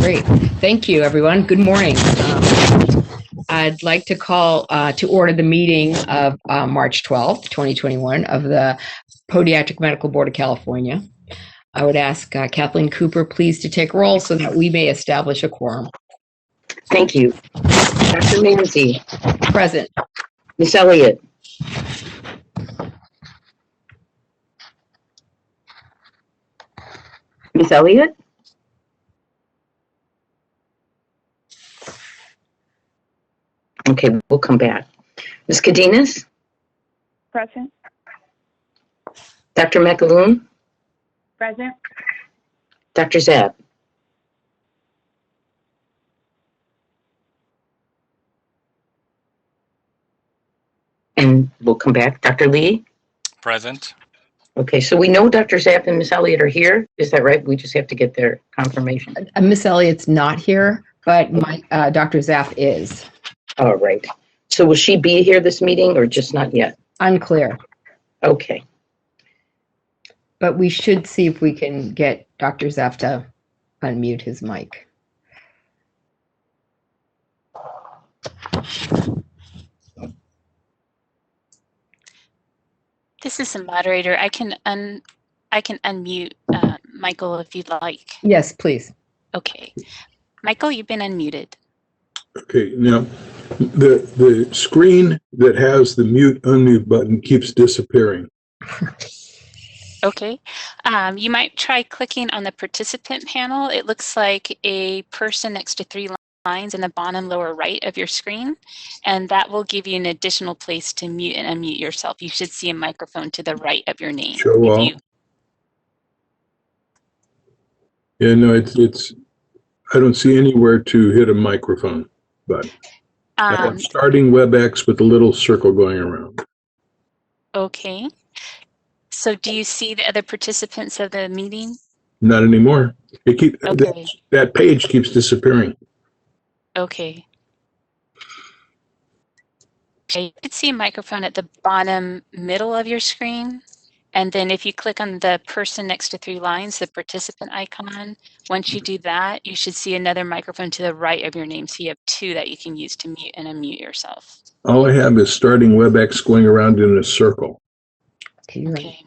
Great. Thank you, everyone. Good morning. I'd like to call to order the meeting of March 12th, 2021 of the Podiatric Medical Board of California. I would ask Kathleen Cooper, please, to take roll so that we may establish a quorum. Thank you. Dr. Manzi. Present. Ms. Elliott. Ms. Elliott? Okay, we'll come back. Ms. Cadenas? Present. Dr. McAloon? Present. Dr. Zab? And we'll come back. Dr. Lee? Present. Okay, so we know Dr. Zab and Ms. Elliott are here. Is that right? We just have to get their confirmation. Miss Elliott's not here, but Dr. Zapp is. All right. So will she be here this meeting or just not yet? Unclear. Okay. But we should see if we can get Dr. Zapp to unmute his mic. This is the moderator. I can unmute Michael if you'd like. Yes, please. Okay. Michael, you've been unmuted. Okay, now the screen that has the mute unmute button keeps disappearing. Okay. You might try clicking on the participant panel. It looks like a person next to three lines in the bottom lower right of your screen, and that will give you an additional place to mute and unmute yourself. You should see a microphone to the right of your name. Show all. Yeah, no, it's. I don't see anywhere to hit a microphone, but I'm starting WebEx with a little circle going around. Okay. So do you see the other participants of the meeting? Not anymore. Okay. That page keeps disappearing. Okay. Okay, you can see a microphone at the bottom middle of your screen. And then if you click on the person next to three lines, the participant icon, once you do that, you should see another microphone to the right of your name. So you have two that you can use to mute and unmute yourself. All I have is starting WebEx going around in a circle. Okay.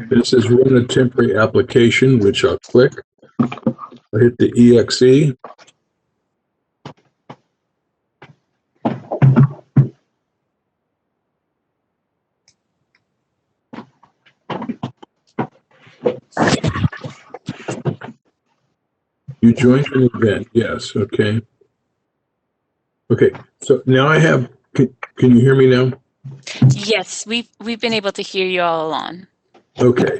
This is run a temporary application, which I'll click. I hit the EXE. You joined an event, yes, okay. Okay, so now I have, can you hear me now? Yes, we've been able to hear you all along. Okay,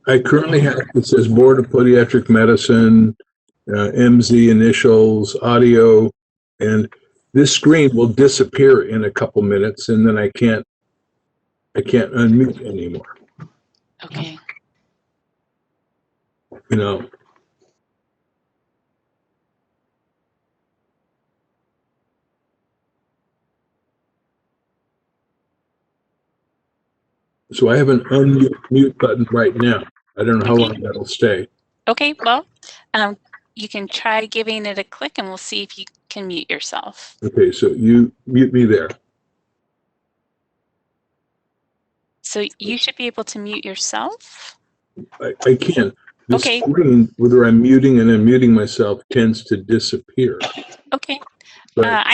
I currently have, it says Board of Podiatric Medicine, MZ initials, audio, and this screen will disappear in a couple minutes, and then I can't unmute anymore. Okay. You know. So I have an unmute button right now. I don't know how long that'll stay. Okay, well, you can try giving it a click and we'll see if you can mute yourself. Okay, so you mute me there. So you should be able to mute yourself. I can. This Okay. screen, whether I'm muting and unmuting myself, tends to disappear. Okay. But,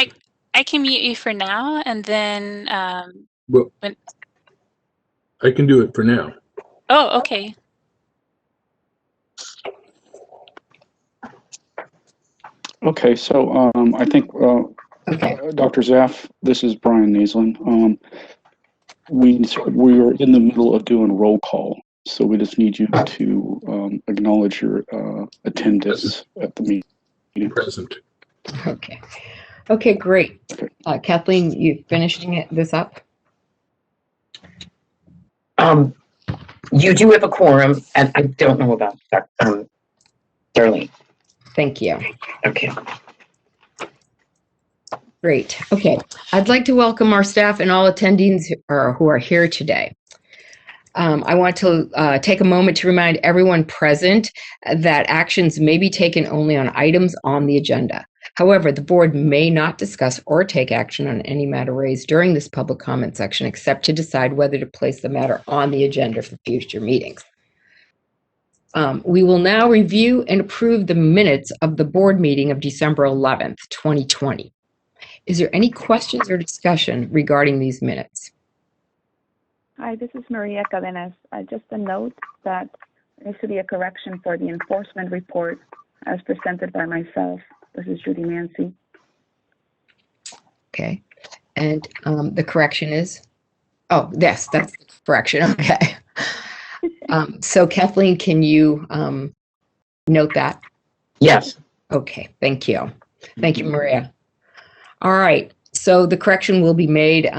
I can mute you for now, and then well, I can do it for now. Oh, okay. Okay, so I think Dr. Zaff, this is Brian Naslin. We are in the middle of doing roll call, so we just need you to acknowledge your attendance at the meeting. Present. Okay. Okay, great. Kathleen, you finishing this up? You do have a quorum, and I don't know about Darlene. Thank you. Okay. Great. Okay. I'd like to welcome our staff and all attendees who are here today. I want to take a moment to remind everyone present that actions may be taken only on items on the agenda. However, the board may not discuss or take action on any matter raised during this public comment section, except to decide whether to place the matter on the agenda for future meetings. We will now review and approve the minutes of the board meeting of December 11th, 2020. Is there any questions or discussion regarding these minutes? Hi, this is Maria Cadenas. Just a note that there needs to be a correction for the enforcement report as presented by myself. This is Judy Mancy. Okay. And the correction is? Oh, yes, that's the correction. Okay. So Kathleen, can you note that? Yes. Okay, thank you. Thank you, Maria. All right, so the correction will be made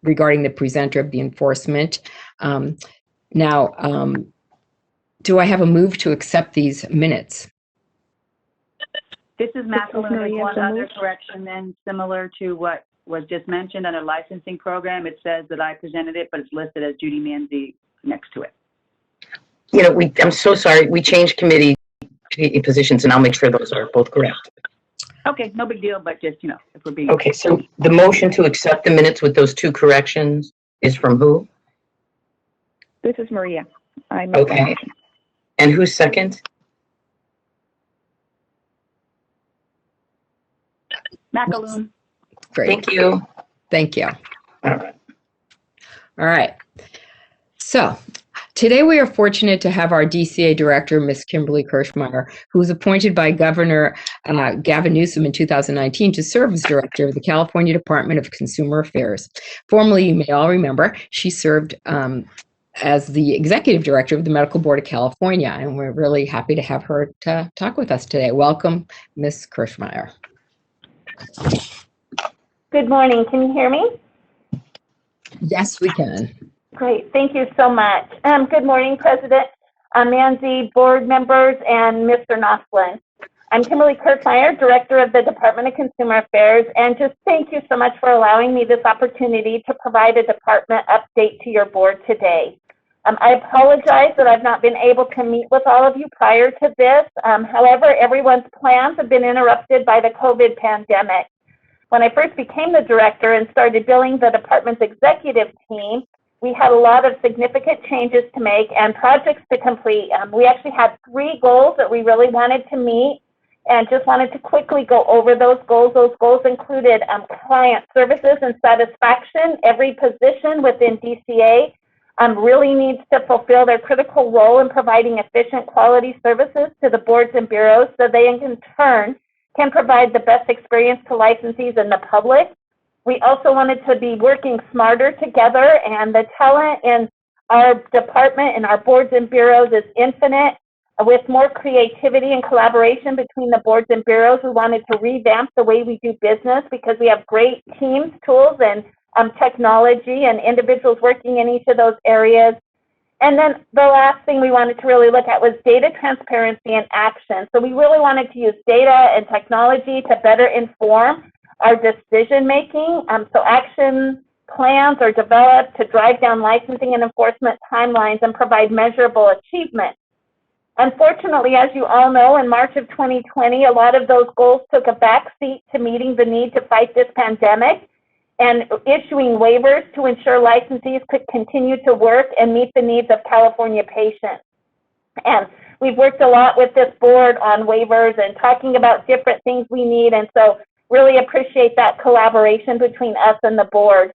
regarding the presenter of the enforcement. Now, do I have a move to accept these minutes? This is McAloon with Maria, one so other moved. correction then, similar to what was just mentioned on a licensing program. It says that I presented it, but it's listed as Judy Manzi next to it. You know, I'm so sorry. We changed committee positions, and I'll make sure those are both correct. Okay, no big deal, but just, if we're being. Okay, so the motion to accept the minutes with those 2 corrections is from who? This is Maria. I make the Okay. motion. And who's second? McAloon. Great, Thank you. thank you. All right. All right. So today we are fortunate to have our DCA director, Ms. Kimberly Kirschmeyer, who was appointed by Governor Gavin Newsom in 2019 to serve as director of the California Department of Consumer Affairs. Formerly, you may all remember, she served as the executive director of the Medical Board of California, and we're really happy to have her to talk with us today. Welcome, Ms. Kirschmeyer. Good morning. Can you hear me? Yes, we can. Great. Thank you so much. Good morning, President Manzi, board members, and Mr. Knopflin. I'm Kimberly Kirkmeyer, Director of the Department of Consumer Affairs, and just thank you so much for allowing me this opportunity to provide a department update to your board today. I apologize that I've not been able to meet with all of you prior to this. However, everyone's plans have been interrupted by the COVID pandemic. When I first became the director and started building the department's executive team, we had a lot of significant changes to make and projects to complete. We actually had 3 goals that we really wanted to meet, and just wanted to quickly go over those goals. Those goals included client services and satisfaction. Every position within DCA really needs to fulfill their critical role in providing efficient quality services to the boards and bureaus so they in turn can provide the best experience to licensees and the public. We also wanted to be working smarter together, and the talent in our department and our boards and bureaus is infinite. With more creativity and collaboration between the boards and bureaus, we wanted to revamp the way we do business because we have great teams, tools, and technology and individuals working in each of those areas. And then the last thing we wanted to really look at was data transparency and action. So we really wanted to use data and technology to better inform our decision making. So action plans are developed to drive down licensing and enforcement timelines and provide measurable achievement. Unfortunately, as you all know, in March of 2020, a lot of those goals took a backseat to meeting the need to fight this pandemic and issuing waivers to ensure licensees could continue to work and meet the needs of California patients. And we've worked a lot with this board on waivers and talking about different things we need, and so really appreciate that collaboration between us and the board.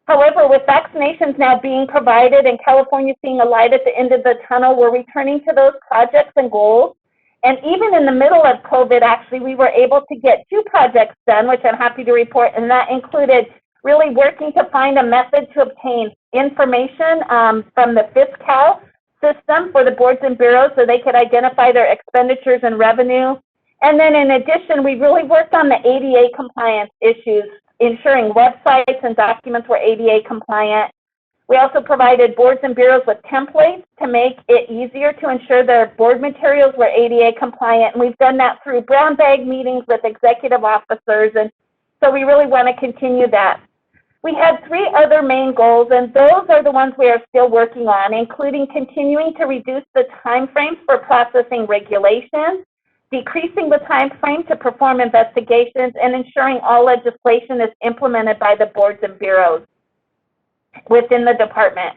However, with vaccinations now being provided and California seeing a light at the end of the tunnel, we're returning to those projects and goals. And even in the middle of COVID, actually, we were able to get 2 projects done, which I'm happy to report, and that included really working to find a method to obtain information from the FISCAL system for the boards and bureaus so they could identify their expenditures and revenue. And then in addition, we really worked on the ADA compliance issues, ensuring websites and documents were ADA compliant. We also provided boards and bureaus with templates to make it easier to ensure their board materials were ADA compliant. And we've done that through brown bag meetings with executive officers. And so we really want to continue that. We had 3 other main goals, and those are the ones we are still working on, including continuing to reduce the time frames for processing regulations, decreasing the time frame to perform investigations, and ensuring all legislation is implemented by the boards and bureaus within the department.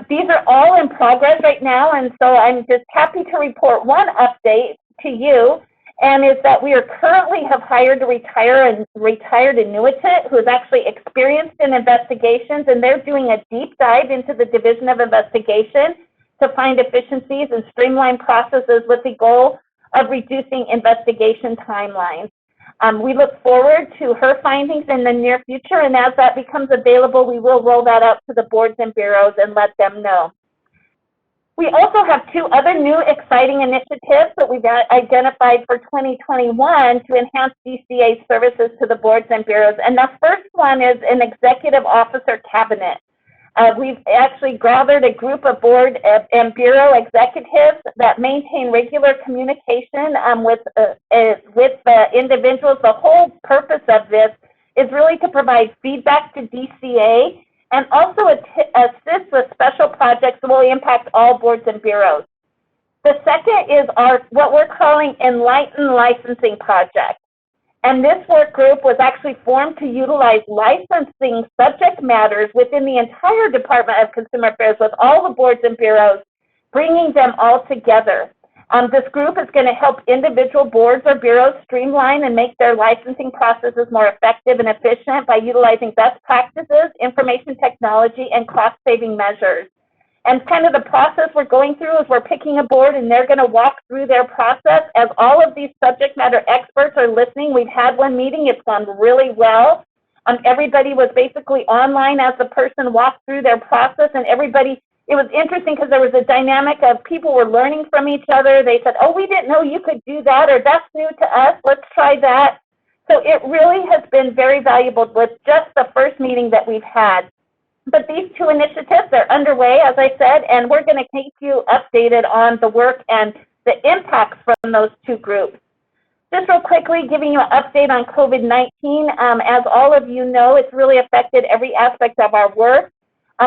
These are all in progress right now, and so I'm just happy to report one update to you, and is that we are currently have hired a retired annuitant who is actually experienced in investigations, and they're doing a deep dive into the Division of Investigation to find efficiencies and streamline processes with the goal of reducing investigation timelines. We look forward to her findings in the near future, and as that becomes available, we will roll that out to the boards and bureaus and let them know. We also have 2 other new exciting initiatives that we've identified for 2021 to enhance DCA services to the boards and bureaus. And the first one is an executive officer cabinet. We've actually gathered a group of board and bureau executives that maintain regular communication with the individuals. The whole purpose of this is really to provide feedback to DCA and also assist with special projects that will impact all boards and bureaus. The second is what we're calling Enlighten Licensing Project. And this work group was actually formed to utilize licensing subject matters within the entire Department of Consumer Affairs with all the boards and bureaus, bringing them all together. This group is going to help individual boards or bureaus streamline and make their licensing processes more effective and efficient by utilizing best practices, information technology, and cost-saving measures. And kind of the process we're going through is we're picking a board and they're going to walk through their process as all of these subject matter experts are listening. We've had one meeting, it's gone really well. Everybody was basically online as the person walked through their process, and everybody, it was interesting because there was a dynamic of people were learning from each other. They said, oh, we didn't know you could do that, or that's new to us, let's try that. So it really has been very valuable with just the first meeting that we've had. But these 2 initiatives, they're underway, as I said, and we're going to keep you updated on the work and the impacts from those 2 groups. Just real quickly, giving you an update on COVID-19. As all of you know, it's really affected every aspect of our work.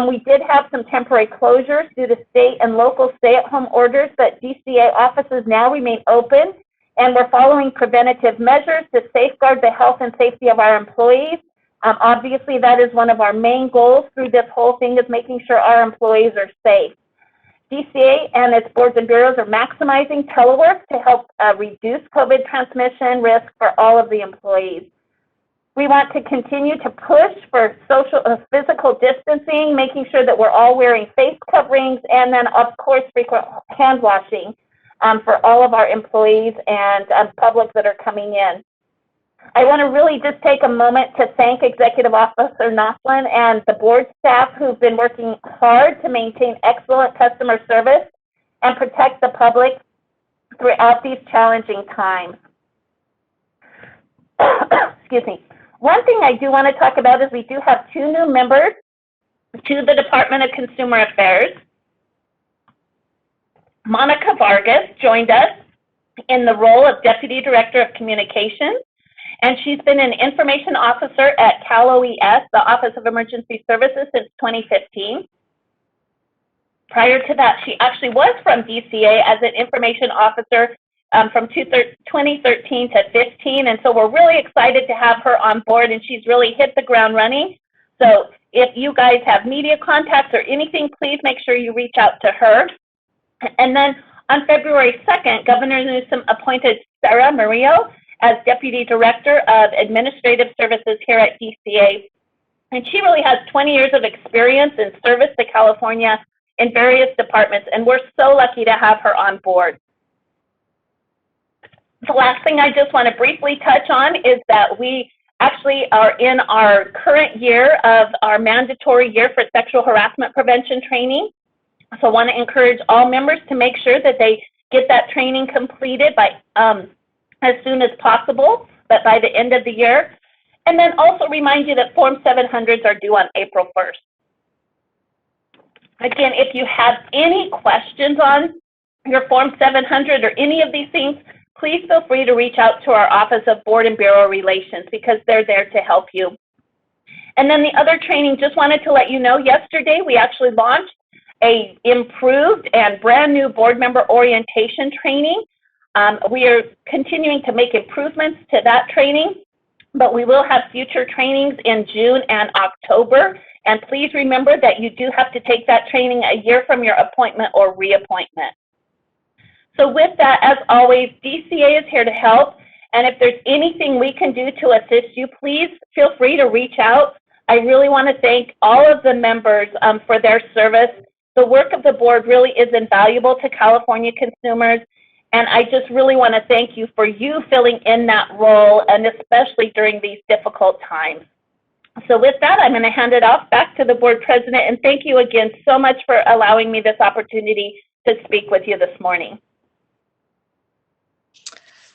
We did have some temporary closures due to state and local stay-at-home orders, but DCA offices now remain open, and we're following preventative measures to safeguard the health and safety of our employees. Obviously, that is one of our main goals through this whole thing, is making sure our employees are safe. DCA and its boards and bureaus are maximizing telework to help reduce COVID transmission risk for all of the employees. We want to continue to push for physical distancing, making sure that we're all wearing face coverings, and then, of course, frequent hand washing for all of our employees and public that are coming in. I want to really just take a moment to thank Executive Officer Knopflin and the board staff who've been working hard to maintain excellent customer service and protect the public throughout these challenging times. Excuse me. One thing I do want to talk about is we do have 2 new members to the Department of Consumer Affairs. Monica Vargas joined us in the role of Deputy Director of Communications, and she's been an information officer at Cal OES, the Office of Emergency Services, since 2015. Prior to that, she actually was from DCA as an information officer from 2013 to 15, and so we're really excited to have her on board, and she's really hit the ground running. So if you guys have media contacts or anything, please make sure you reach out to her. And then on February 2nd, Governor Newsom appointed Sarah Murillo as Deputy Director of Administrative Services here at DCA. And she really has 20 years of experience in service to California in various departments, and we're so lucky to have her on board. The last thing I just want to briefly touch on is that we actually are in our current year of our mandatory year for sexual harassment prevention training. So I want to encourage all members to make sure that they get that training completed by as soon as possible, but by the end of the year. And then also remind you that Form 700s are due on April 1st. Again, if you have any questions on your Form 700 or any of these things, please feel free to reach out to our Office of Board and Bureau Relations because they're there to help you. And then the other training, just wanted to let you know, yesterday we actually launched a improved and brand new board member orientation training. We are continuing to make improvements to that training, but we will have future trainings in June and October. And please remember that you do have to take that training a year from your appointment or reappointment. So with that, as always, DCA is here to help. And if there's anything we can do to assist you, please feel free to reach out. I really want to thank all of the members for their service. The work of the board really is invaluable to California consumers. And I just really want to thank you for you filling in that role, and especially during these difficult times. So with that, I'm going to hand it off back to the board president. And thank you again so much for allowing me this opportunity to speak with you this morning.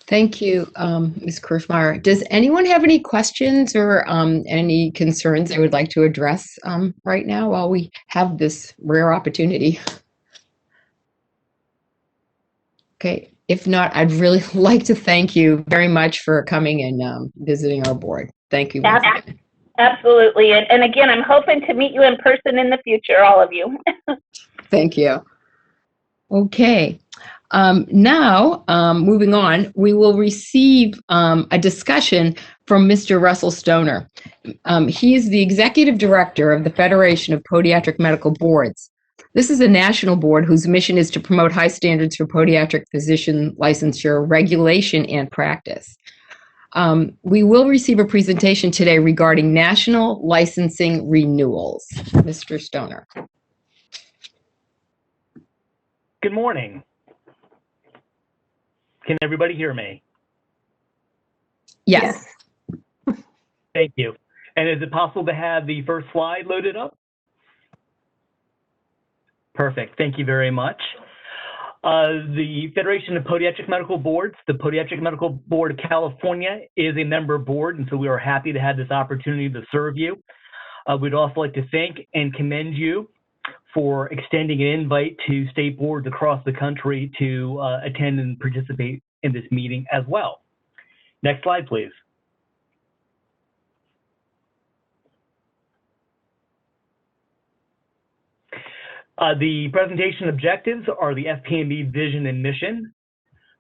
Thank you, Ms. Kirschmeyer. Does anyone have any questions or any concerns they would like to address right now while we have this rare opportunity? Okay, if not, I'd really like to thank you very much for coming and visiting our board. Thank you. Absolutely. And again, I'm hoping to meet you in person in the future, all of you. Thank you. Okay. Now, moving on, we will receive a discussion from Mr. Russell Stoner. He is the Executive Director of the Federation of Podiatric Medical Boards. This is a national board whose mission is to promote high standards for podiatric physician licensure, regulation, and practice. We will receive a presentation today regarding national licensing renewals. Mr. Stoner. Good morning. Can everybody hear me? Yes. Thank you. And is it possible to have the first slide loaded up? Perfect. Thank you very much. The Federation of Podiatric Medical Boards, the Podiatric Medical Board of California, is a member board, and so we are happy to have this opportunity to serve you. We'd also like to thank and commend you for extending an invite to state boards across the country to attend and participate in this meeting as well. Next slide, please. The presentation objectives are the FPMB vision and mission,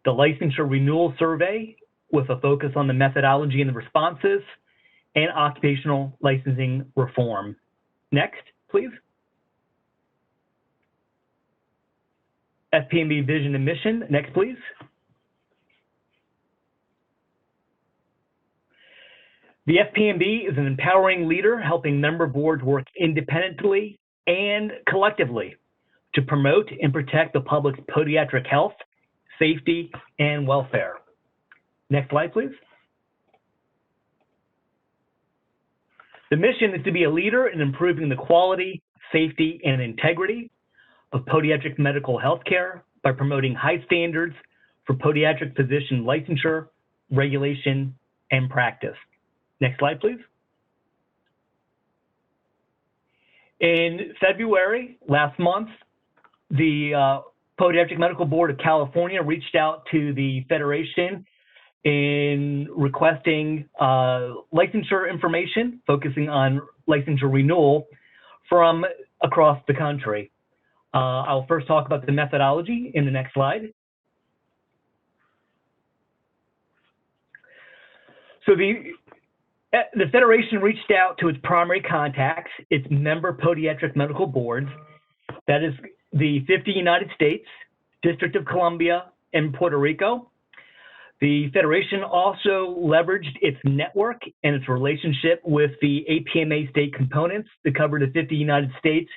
the licensure renewal survey with a focus on the methodology and the responses, and occupational licensing reform. Next, please. FPMB vision and mission. Next, please. The FPMB is an empowering leader helping member boards work independently and collectively to promote and protect the public's podiatric health, safety, and welfare. Next slide, please. The mission is to be a leader in improving the quality, safety, and integrity of podiatric medical health care by promoting high standards for podiatric physician licensure, regulation, and practice. Next slide, please. In February, last month, the Podiatric Medical Board of California reached out to the Federation in requesting licensure information, focusing on licensure renewal from across the country. I'll first talk about the methodology in the next slide. So the Federation reached out to its primary contacts, its member podiatric medical boards, that is the 50 United States, District of Columbia, and Puerto Rico. The Federation also leveraged its network and its relationship with the APMA state components to cover the 50 United States,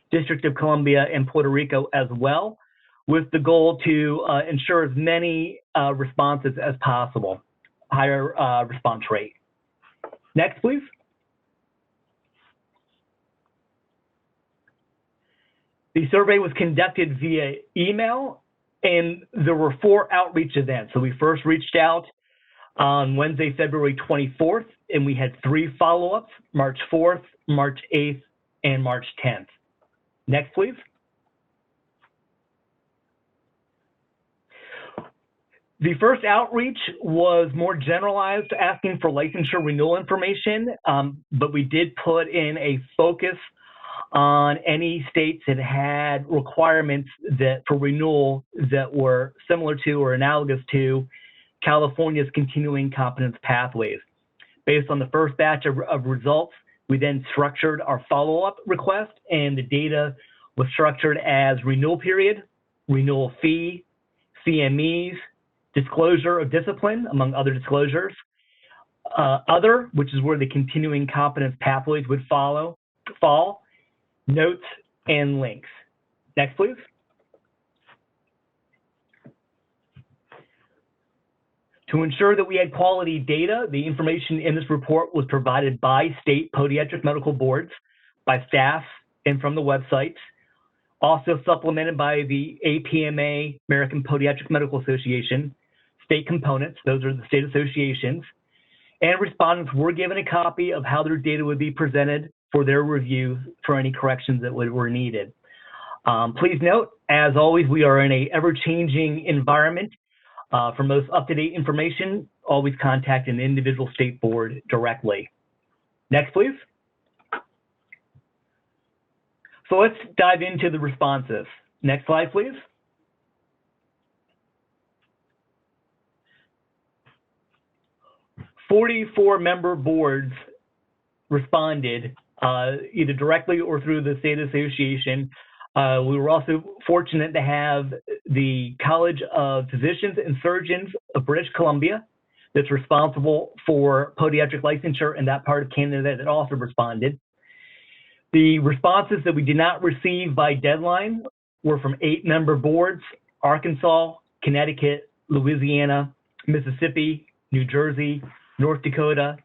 District of Columbia, and Puerto Rico as well, with the goal to ensure as many responses as possible, higher response rate. Next, please. The survey was conducted via email, and there were 4 outreach events. So we first reached out on Wednesday, February 24th, and we had 3 follow-ups, March 4th, March 8th, and March 10th. Next, please. The first outreach was more generalized, asking for licensure renewal information, but we did put in a focus on any states that had requirements that for renewal that were similar to or analogous to California's continuing competence pathways. Based on the first batch of results, we then structured our follow-up request, and the data was structured as renewal period, renewal fee, CMEs, disclosure of discipline, among other disclosures, other, which is where the continuing competence pathways would fall, notes, and links. Next, please. To ensure that we had quality data, the information in this report was provided by state podiatric medical boards, by staff, and from the websites, also supplemented by the APMA, American Podiatric Medical Association, state components, those are the state associations, and respondents were given a copy of how their data would be presented for their review for any corrections that were needed. Please note, as always, we are in a ever-changing environment. For most up-to-date information, always contact an individual state board directly. Next, please. So let's dive into the responses. Next slide, please. "44 member boards responded either directly or through the state association. We were also fortunate to have the College of Physicians and Surgeons of British Columbia that's responsible for podiatric licensure in that part of Canada that also responded. The responses that we did not receive by deadline were from 8 member boards: Arkansas, Connecticut, Louisiana, Mississippi, New Jersey, North Dakota,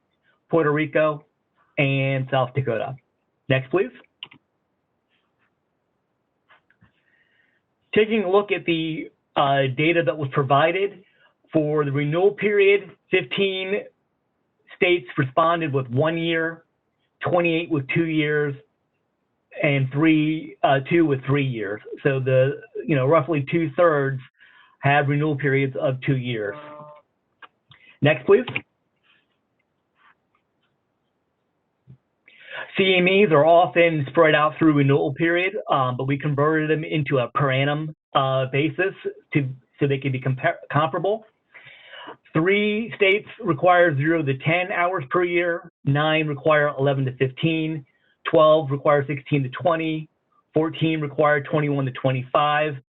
Puerto Rico, and South Dakota. Next, please. Taking a look at the data that was provided for the renewal period, 15 states responded with 1 year, 28 with 2 years, and 2 with 3 years. So the roughly 2/3 had renewal periods of 2 years. Next, please. CMEs are often spread out through renewal period, but we converted them into a per annum basis so they can be comparable. 3 states require 0 to 10 hours per year, 9 require 11 to 15, 12 require 16 to 20, 14 require 21 to 25,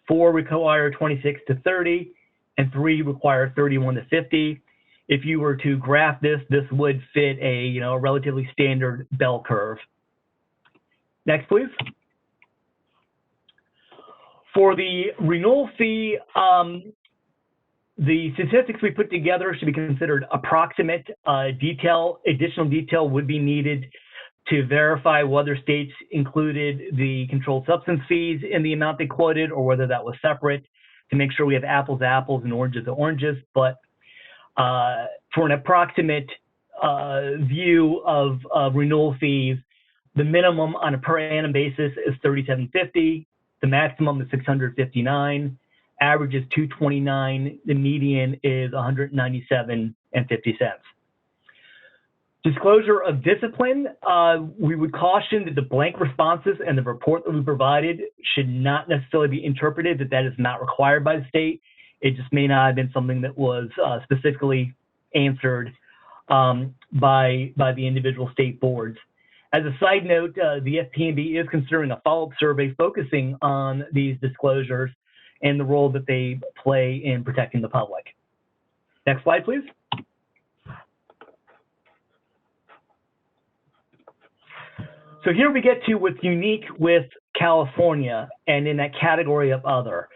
4 require 26 to 30, and 3 require 31 to 50. If you were to graph this, this would fit a relatively standard bell curve. Next, please. For the renewal fee, the statistics we put together should be considered approximate. Additional detail would be needed to verify whether states included the controlled substance fees in the amount they quoted or whether that was separate, to make sure we have apples to apples and oranges to oranges. But for an approximate view of renewal fees, the minimum on a per annum basis is $37.50. The maximum is $659. Average is $229. The median is $197.50. Disclosure of discipline. We would caution that the blank responses and the report that we provided should not necessarily be interpreted that is not required by the state. It just may not have been something that was specifically answered by the individual state boards. As a side note, the FPMB is considering a follow-up survey focusing on these disclosures and the role that they play in protecting the public. Next slide, please. So here we get to what's unique with California and in that category of other.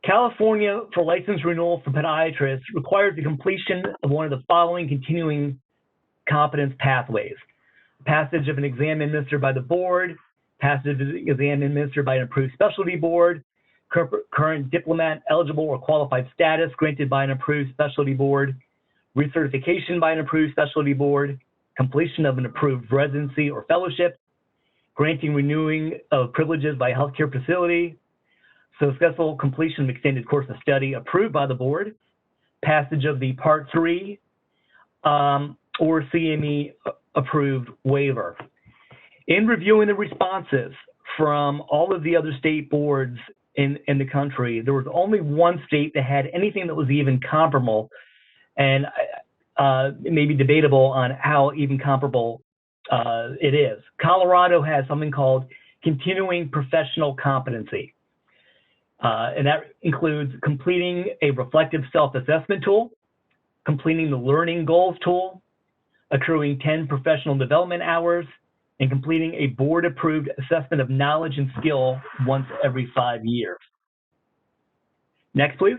California, for license renewal for podiatrists, requires the completion of one of the following continuing competence pathways: passage of an exam administered by the board, passage of an exam administered by an approved specialty board, current diplomat eligible or qualified status granted by an approved specialty board, recertification by an approved specialty board, completion of an approved residency or fellowship, granting renewing of privileges by a healthcare facility, successful completion of extended course of study approved by the board, passage of the Part 3 or CME approved waiver. In reviewing the responses from all of the other state boards in the country, there was only one state that had anything that was even comparable, and it may be debatable on how even comparable it is. Colorado has something called continuing professional competency, and that includes completing a reflective self-assessment tool, completing the learning goals tool, accruing 10 professional development hours, and completing a board-approved assessment of knowledge and skill once every 5 years. Next, please.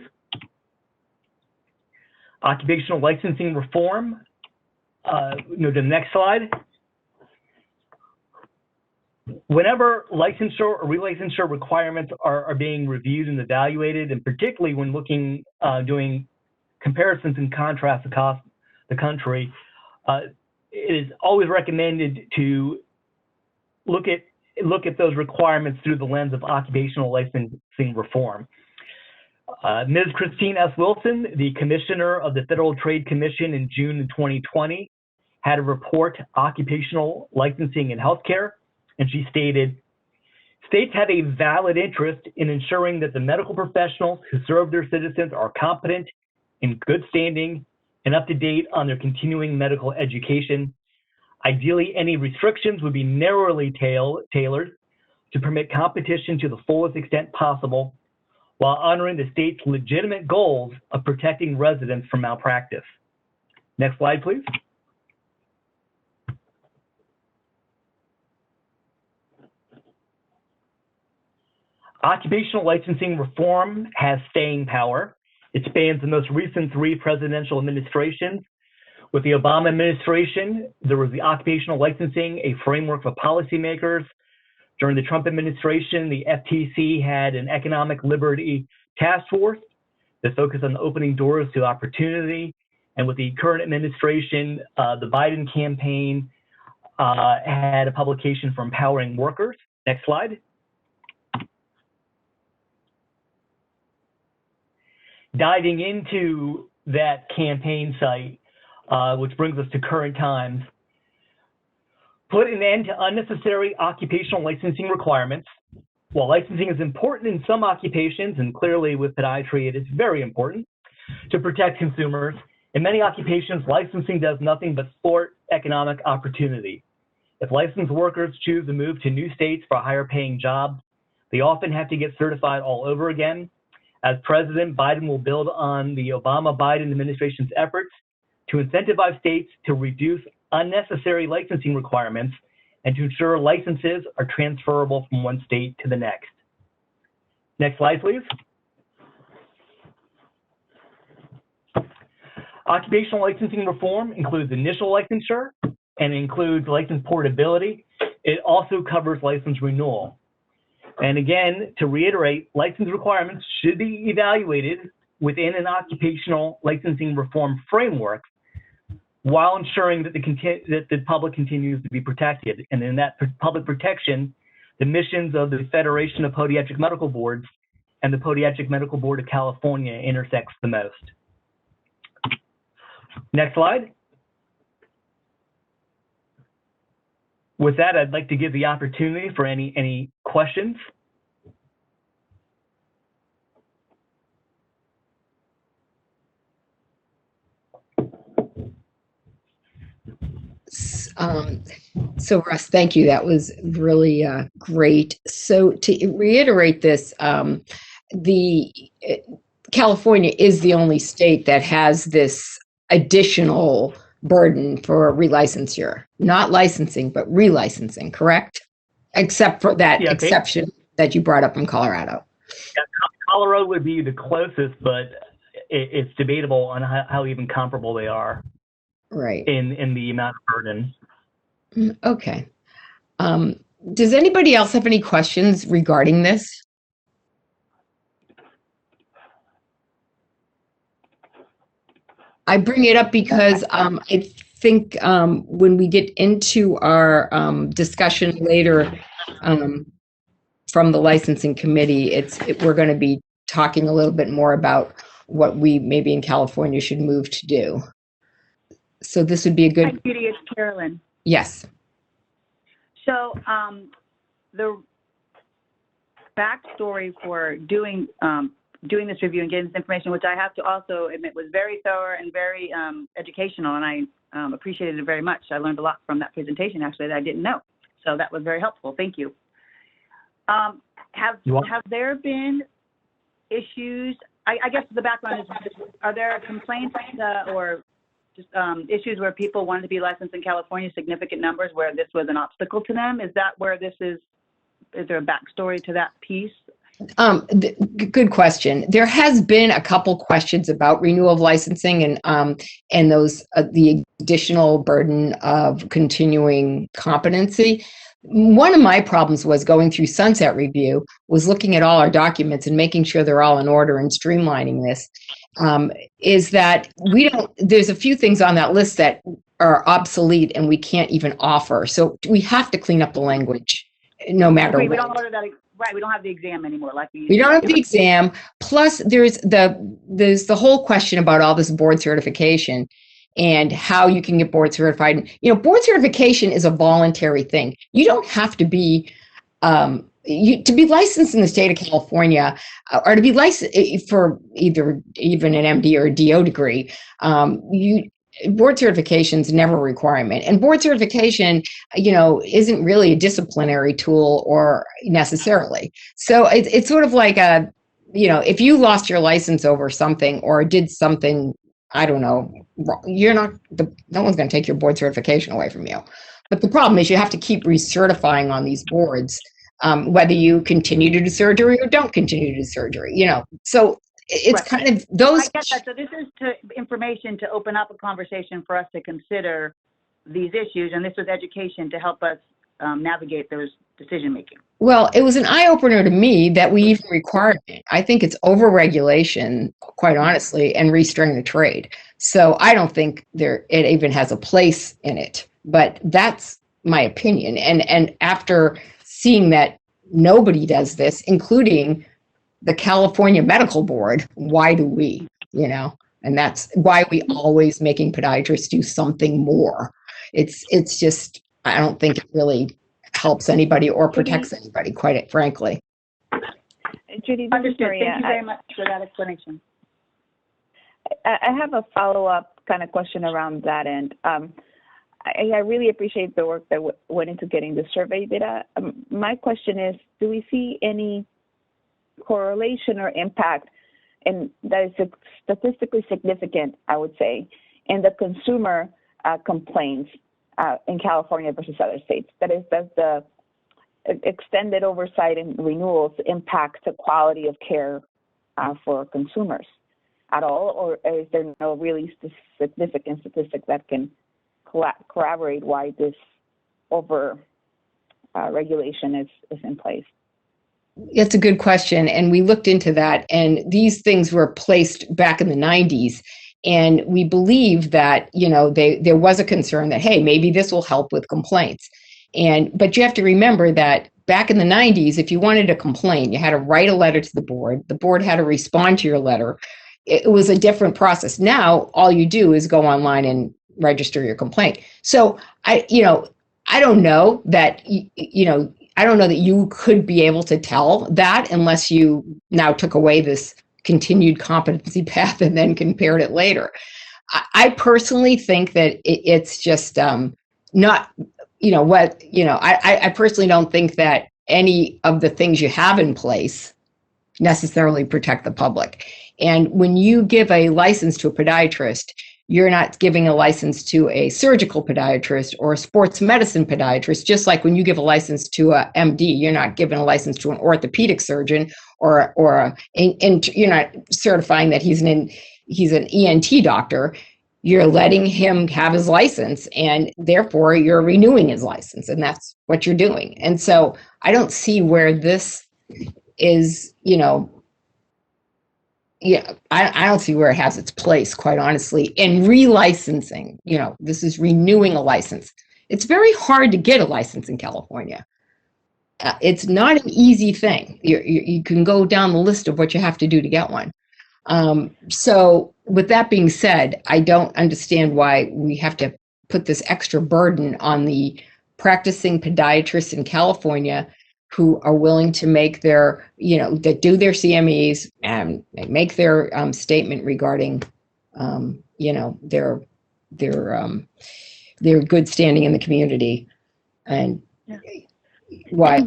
Occupational licensing reform. Go to the next slide. Whenever licensure or relicensure requirements are being reviewed and evaluated, and particularly when doing comparisons and contrasts across the country, it is always recommended to look at those requirements through the lens of occupational licensing reform. Ms. Christine S. Wilson, the commissioner of the Federal Trade Commission in June of 2020, had a report, Occupational Licensing in Healthcare, and she stated, states have a valid interest in ensuring that the medical professionals who serve their citizens are competent, in good standing, and up to date on their continuing medical education. Ideally, any restrictions would be narrowly tailored to permit competition to the fullest extent possible, while honoring the state's legitimate goals of protecting residents from malpractice. Next slide, please. Occupational licensing reform has staying power. It spans the most recent 3 presidential administrations. With the Obama administration, there was the occupational licensing, a framework for policymakers. During the Trump administration, the FTC had an economic liberty task force that focused on opening doors to opportunity. And with the current administration, the Biden campaign had a publication for empowering workers. Next slide. Diving into that campaign site, which brings us to current times, put an end to unnecessary occupational licensing requirements. While licensing is important in some occupations, and clearly with podiatry it is very important to protect consumers, in many occupations licensing does nothing but thwart economic opportunity. If licensed workers choose to move to new states for higher paying jobs, they often have to get certified all over again. As president, Biden will build on the Obama-Biden administration's efforts to incentivize states to reduce unnecessary licensing requirements and to ensure licenses are transferable from one state to the next. Next slide, please. Occupational licensing reform includes initial licensure and includes license portability. It also covers license renewal. And again, to reiterate, license requirements should be evaluated within an occupational licensing reform framework while ensuring that the public continues to be protected. And in that public protection, the missions of the Federation of Podiatric Medical Boards and the Podiatric Medical Board of California intersects the most. Next slide. With that, I'd like to give the opportunity for any questions. So Russ, thank you. That was really great. So to reiterate this, California is the only state that has this additional burden for relicensure, not licensing, but relicensing, correct? Except for that exception that you brought up from Colorado. Yeah, Colorado would be the closest, but it's debatable on how even comparable they are. Right. In the amount of burden. Okay. Does anybody else have any questions regarding this? I bring it up because I think when we get into our discussion later from the licensing committee, we're going to be talking a little bit more about what we maybe in California should move to do. So this would be a good. Hi, Judy, it's Carolyn. Yes. So the backstory for doing this review and getting this information, which I have to also admit was very thorough and very educational, and I appreciated it very much. I learned a lot from that presentation, actually, that I didn't know. So that was very helpful. Thank you. Have there been issues? I guess the background is, are there complaints or just issues where people wanted to be licensed in California, significant numbers, where this was an obstacle to them? Is that where this is there a backstory to that piece? Good question. There has been a couple questions about renewal of licensing and those the additional burden of continuing competency. One of my problems was going through Sunset Review, was looking at all our documents and making sure they're all in order and streamlining this. Is that there's a few things on that list that are obsolete and we can't even offer. So we have to clean up the language no matter what. We don't order that. Right, we don't have the exam anymore. We don't have the exam. Plus, there's the whole question about all this board certification and how you can get board certified. You know, board certification is a voluntary thing. You don't have to be to be licensed in the state of California, or to be licensed for even an MD or a DO degree. Board certification is never a requirement, and board certification, isn't really a disciplinary tool or necessarily. So it's sort of like if you lost your license over something or did something, I don't know, no one's going to take your board certification away from you. But the problem is you have to keep recertifying on these boards, whether you continue to do surgery or don't continue to do surgery. So. It's right. Kind of those. I get that. So this is information to open up a conversation for us to consider these issues, and this was education to help us navigate those decision making. Well, it was an eye opener to me that we even required it. I think it's overregulation, quite honestly, and restraining the trade. So I don't think it even has a place in it. But that's my opinion. And after seeing that nobody does this, including the California Medical Board, why do we, and that's why we always making podiatrists do something more. It's just, I don't think it really helps anybody or protects anybody, quite frankly. Judy, understood. Thank you very much for that explanation. I have a follow-up kind of question around that end. I really appreciate the work that went into getting the survey data. My question is, do we see any correlation or impact, and that is statistically significant, I would say, in the consumer complaints in California versus other states? That is, does the extended oversight and renewals impact the quality of care for consumers at all, or is there no really significant statistic that can corroborate why this regulation is in place? It's a good question, and we looked into that, and these things were placed back in the 90s, and we believe that, there was a concern that, hey, maybe this will help with complaints. But you have to remember that back in the 90s, if you wanted a complaint, you had to write a letter to the board had to respond to your letter. It was a different process. Now, all you do is go online and register your complaint. So I don't know that, I don't know that you could be able to tell that unless you now took away this continued competency path and then compared it later. I personally think that it's just not, I personally don't think that any of the things you have in place necessarily protect the public. And when you give a license to a podiatrist, you're not giving a license to a surgical podiatrist or a sports medicine podiatrist, just like when you give a license to a MD, you're not giving a license to an orthopedic surgeon or you're not certifying that he's an ENT doctor. You're letting him have his license, and therefore you're renewing his license, and that's what you're doing. And so I don't see where this is, I don't see where it has its place, quite honestly, in relicensing. This is renewing a license. It's very hard to get a license in California. It's not an easy thing. You can go down the list of what you have to do to get one. So with that being said, I don't understand why we have to put this extra burden on the practicing podiatrists in California who are willing to make their, that do their CMEs and make their statement regarding, their good standing in the community. And why,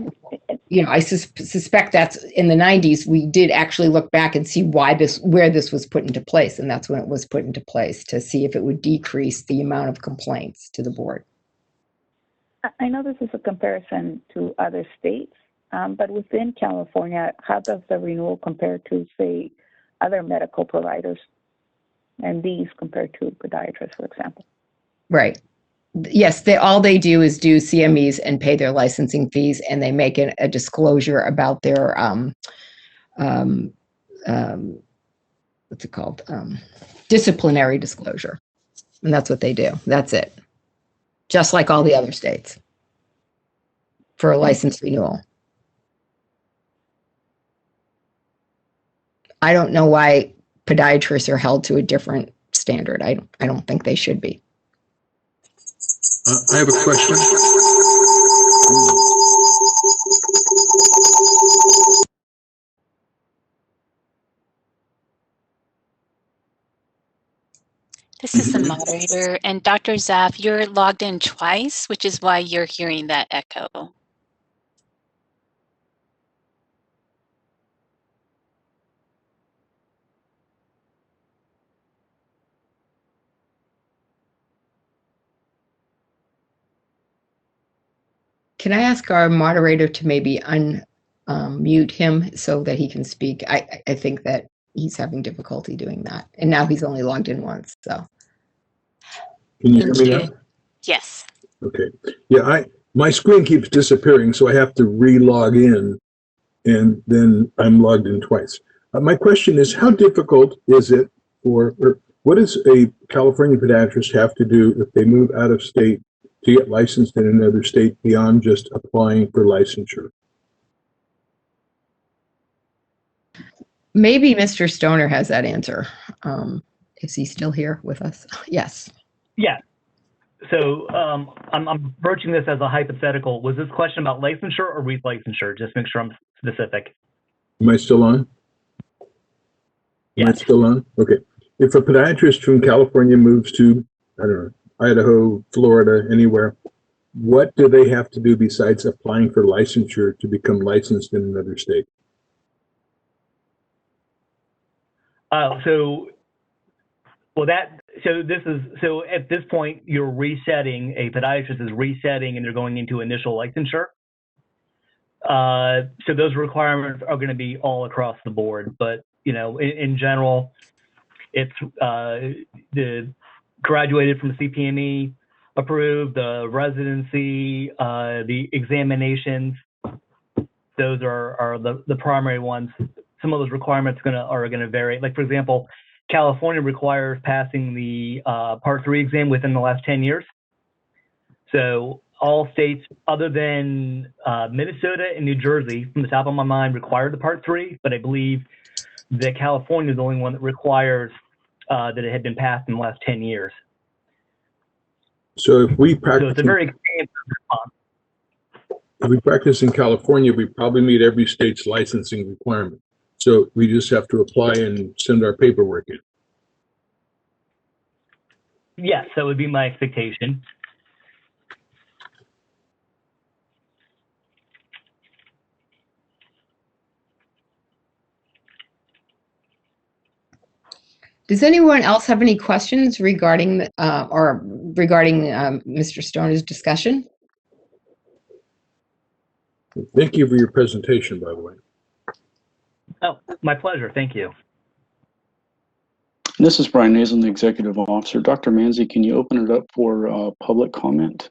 I suspect that's in the 90s, we did actually look back and see where this was put into place. And that's when it was put into place, to see if it would decrease the amount of complaints to the board. I know this is a comparison to other states, but within California, how does the renewal compare to, say, other medical providers, and these compared to podiatrists, for example? Right. Yes, all they do is do CMEs and pay their licensing fees, and they make a disclosure about their what's it called? Disciplinary disclosure, and that's what they do. That's it. Just like all the other states for a license renewal. I don't know why podiatrists are held to a different standard. I don't think they should be. I have a question. This is the moderator, and Dr. Zaff, you're logged in twice, which is why you're hearing that echo. Can I ask our moderator to maybe unmute him so that he can speak? I think that he's having difficulty doing that. And now he's only logged in once, so. Can you hear me now? Yes. Okay. Yeah, my screen keeps disappearing, so I have to re-log in, and then I'm logged in twice. My question is, how difficult is it or what does a California podiatrist have to do if they move out of state to get licensed in another state beyond just applying for licensure? Maybe Mr. Stoner has that answer. Is he still here with us? Yes. Yeah. So I'm approaching this as a hypothetical. Was this question about licensure or relicensure? Just make sure I'm specific. Am I still on? Yes. Am I still on? Okay. If a podiatrist from California moves to, I don't know, Idaho, Florida, anywhere, what do they have to do besides applying for licensure to become licensed in another state? So at this point, you're resetting, a podiatrist is resetting and they're going into initial licensure. So those requirements are going to be all across the board, but in general, it's the graduated from CPME, approved, the residency, the examinations. Those are the primary ones. Some of those requirements are gonna vary. Like, for example, California requires passing the Part 3 exam within the last 10 years. So all states other than Minnesota and New Jersey, from the top of my mind, require the Part 3, but I believe that California is the only one that requires that it had been passed in the last 10 years. So if we practice, so it's a very expansive response. If we practice in California, we probably meet every state's licensing requirement. So we just have to apply and send our paperwork in. Yes, that would be my expectation. Does anyone else have any questions regarding Mr. Stoner's discussion? Thank you for your presentation, by the way. Oh, my pleasure. Thank you. This is Brian Naslin, the Executive Officer. Dr. Manzi, can you open it up for public comment?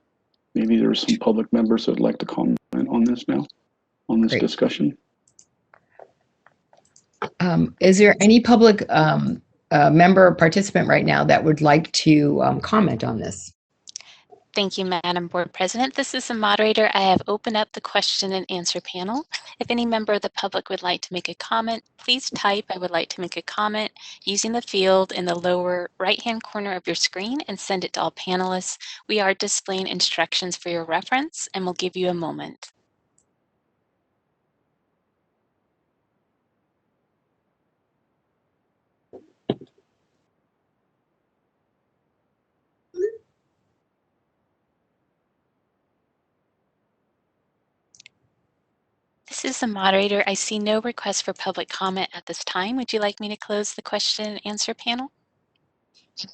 Maybe there are some public members that would like to comment on this now, on this discussion. Is there any public member or participant right now that would like to comment on this? Thank you, Madam Board President. This is the moderator. I have opened up the question and answer panel. If any member of the public would like to make a comment, please type "I would like to make a comment" using the field in the lower right-hand corner of your screen and send it to all panelists. We are displaying instructions for your reference, and we'll give you a moment. This is the moderator. I see no request for public comment at this time. Would you like me to close the question and answer panel?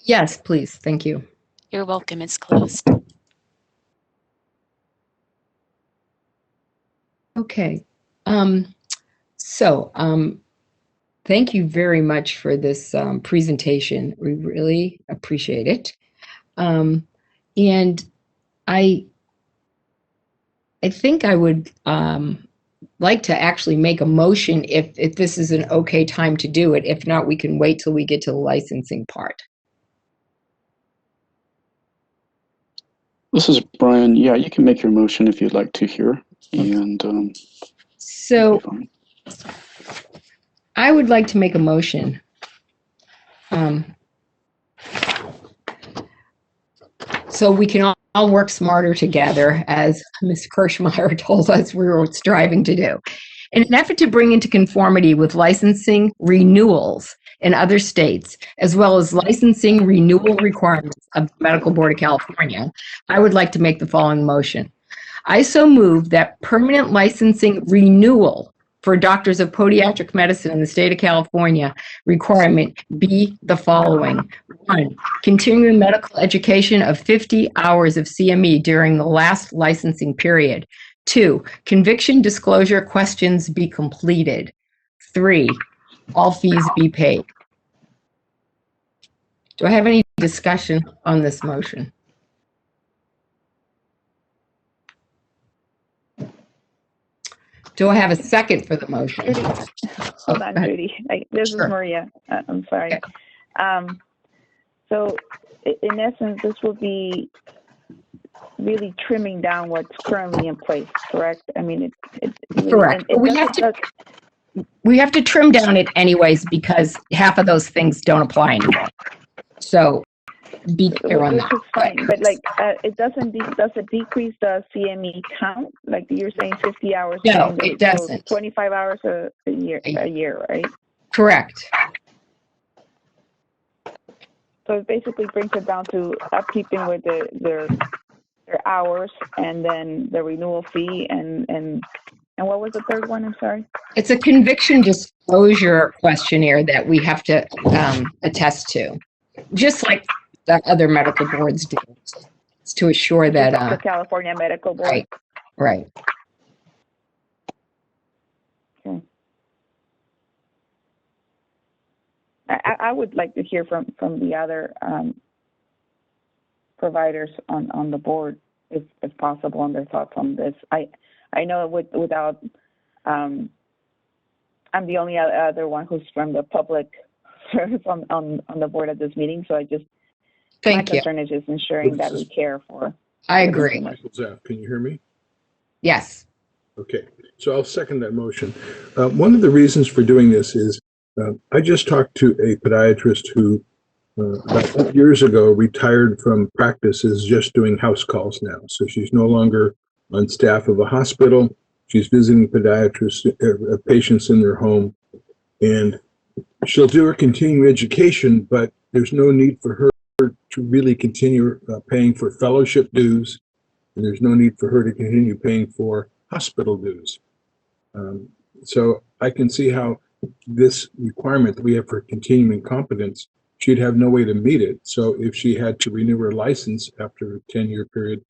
Yes, please. Thank you. You're welcome. It's closed. Okay. Thank you very much for this presentation. We really appreciate it. And I think I would like to actually make a motion if this is an okay time to do it. If not, we can wait till we get to the licensing part. This is Brian. Yeah, you can make your motion if you'd like to here. And so I would like to make a motion so we can all work smarter together, as Ms. Kirschmeyer told us we were striving to do. In an effort to bring into conformity with licensing renewals in other states, as well as licensing renewal requirements of the Medical Board of California, I would like to make the following motion. I so move that permanent licensing renewal for doctors of podiatric medicine in the state of California requirement be the following. 1, continuing medical education of 50 hours of CME during the last licensing period. 2, conviction disclosure questions be completed. 3, all fees be paid. Do I have any discussion on this motion? Do I have a second for the motion? Hold on, Judy. This is Maria. I'm sorry. Okay. So in essence, this will be really trimming down what's currently in place, correct? I mean, correct. We have to trim down it anyways because half of those things don't apply anymore. So be clear on that. Fine, but like does it decrease the CME count? Like you're saying 50 hours? No, it doesn't. 25 hours a year, right? Correct. So it basically brings it down to upkeeping with their hours and then the renewal fee and what was the third one? I'm sorry. It's a conviction disclosure questionnaire that we have to attest to, just like the other medical boards do. It's to assure that the California Medical Board. Right. Okay. I would like to hear from the other providers on the board, if possible, on their thoughts on this. I know without I'm the only other one who's from the public service on the board at this meeting, so I just my concern is just ensuring that we care for. I agree. Michael Zapp, can you hear me? Yes. Okay, so I'll second that motion. One of the reasons for doing this is I just talked to a podiatrist who about 8 years ago retired from practice, is just doing house calls now. So she's no longer on staff of a hospital. She's visiting podiatrists, patients in their home, and she'll do her continuing education, but there's no need for her to really continue paying for fellowship dues, and there's no need for her to continue paying for hospital dues. So I can see how this requirement that we have for continuing competence, she'd have no way to meet it. So if she had to renew her license after a 10-year period,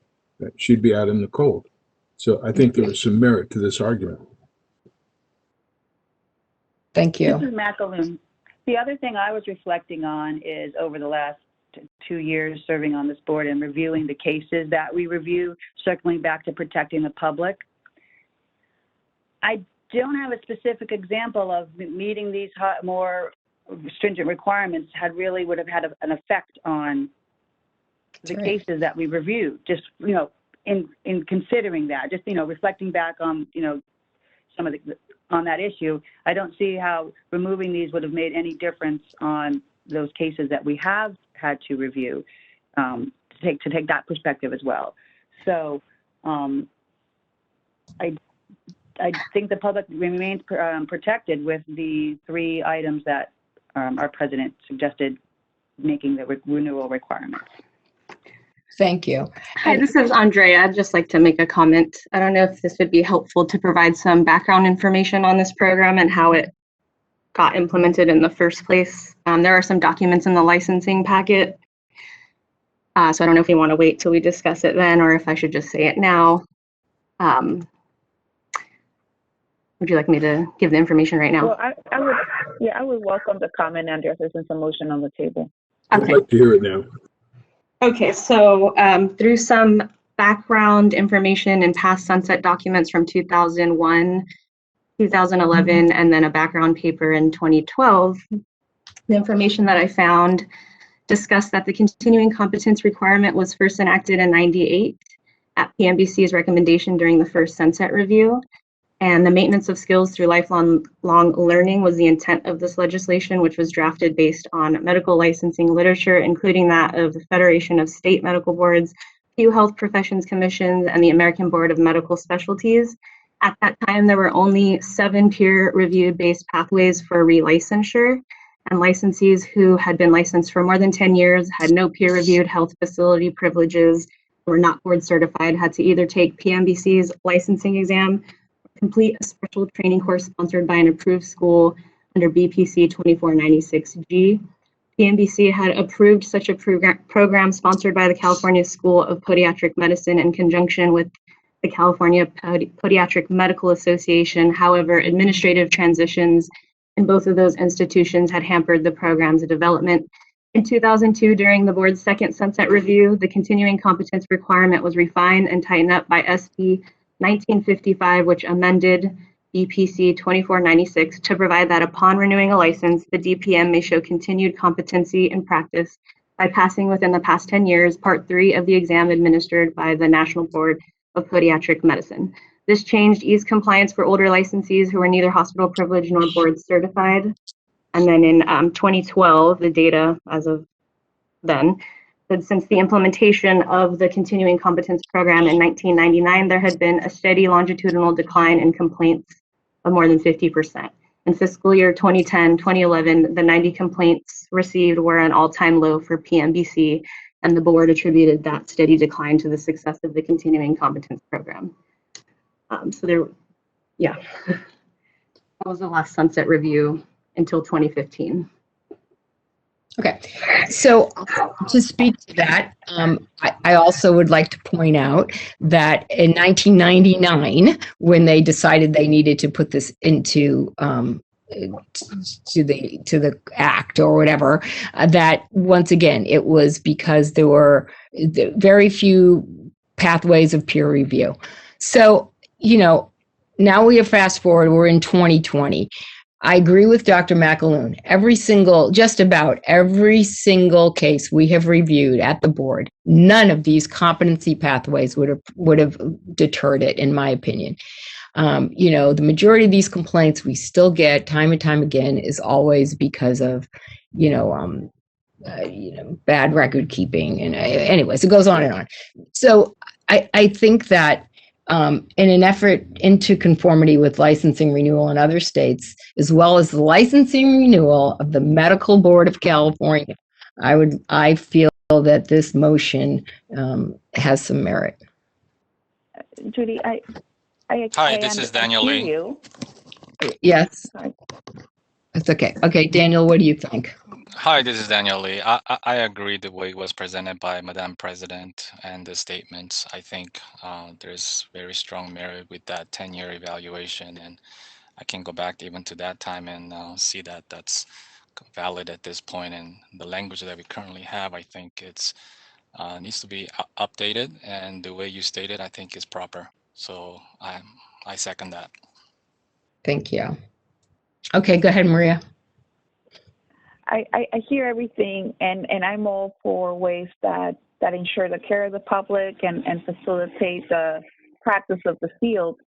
she'd be out in the cold. So I think there is some merit to this argument. Thank you. This is McAloon. The other thing I was reflecting on is over the last 2 years serving on this board and reviewing the cases that we review, circling back to protecting the public. I don't have a specific example of meeting these more stringent requirements would have had an effect on the Right. cases that we reviewed, just, in considering that, just, reflecting back on, some of on that issue, I don't see how removing these would have made any difference on those cases that we have had to review, to take that perspective as well. So I think the public remains protected with the 3 items that our president suggested making the renewal requirements. Thank you. Hi, this is Andrea. I'd just like to make a comment. I don't know if this would be helpful to provide some background information on this program and how it got implemented in the first place. There are some documents in the licensing packet. So I don't know if you want to wait till we discuss it then, or if I should just say it now. Would you like me to give the information right now? Well, I would welcome the comment, Andrea, since it's a motion on the table. I'd Okay. like to hear it now. Okay, so through some background information and past sunset documents from 2001, 2011, and then a background paper in 2012, the information that I found discussed that the continuing competence requirement was first enacted in '98 at PMBC's recommendation during the first sunset review. And the maintenance of skills through lifelong learning was the intent of this legislation, which was drafted based on medical licensing literature, including that of the Federation of State Medical Boards, few health professions commissions, and the American Board of Medical Specialties. At that time, there were only 7 peer-reviewed based pathways for relicensure, and licensees who had been licensed for more than 10 years, had no peer-reviewed health facility privileges, were not board certified, had to either take PMBC's licensing exam, complete a special training course sponsored by an approved school under BPC 2496G. PMBC had approved such a program sponsored by the California School of Podiatric Medicine in conjunction with the California Podiatric Medical Association. However, administrative transitions in both of those institutions had hampered the program's development. In 2002, during the board's second sunset review, the continuing competence requirement was refined and tightened up by SB 1955, which amended BPC 2496 to provide that upon renewing a license, the DPM may show continued competency in practice by passing within the past 10 years Part 3 of the exam administered by the National Board of Podiatric Medicine. This change eased compliance for older licensees who were neither hospital privileged nor board certified. And then in 2012, the data as of then, that since the implementation of the continuing competence program in 1999, there had been a steady longitudinal decline in complaints of more than 50%. In fiscal year 2010, 2011, the 90 complaints received were an all-time low for PMBC, and the board attributed that steady decline to the success of the continuing competence program. That was the last sunset review until 2015. Okay, so to speak to that, I also would like to point out that in 1999, when they decided they needed to put this into to the act or whatever, that once again it was because there were very few pathways of peer review. So now we have fast forward. We're in 2020. I agree with Dr. McAloon. Just about every single case we have reviewed at the board, none of these competency pathways would have deterred it, in my opinion. The majority of these complaints we still get time and time again is always because of, bad record keeping. And anyways, it goes on and on. So I think that in an effort into conformity with licensing renewal in other states, as well as the licensing renewal of the Medical Board of California, I feel that this motion has some merit. Judy, Hi, this is Daniel Lee. You. Yes, that's okay. Okay, Daniel, what do you think? Hi, this is Daniel Lee. I agree the way it was presented by Madam President and the statements. I think there's very strong merit with that 10-year evaluation, and I can go back even to that time and see that that's valid at this point. And the language that we currently have, I think it's needs to be updated, and the way you stated, I think is proper. So I second that. Thank you. Okay, go ahead, Maria. I hear everything, and I'm all for ways that that ensure the care of the public and facilitate the practice of the field.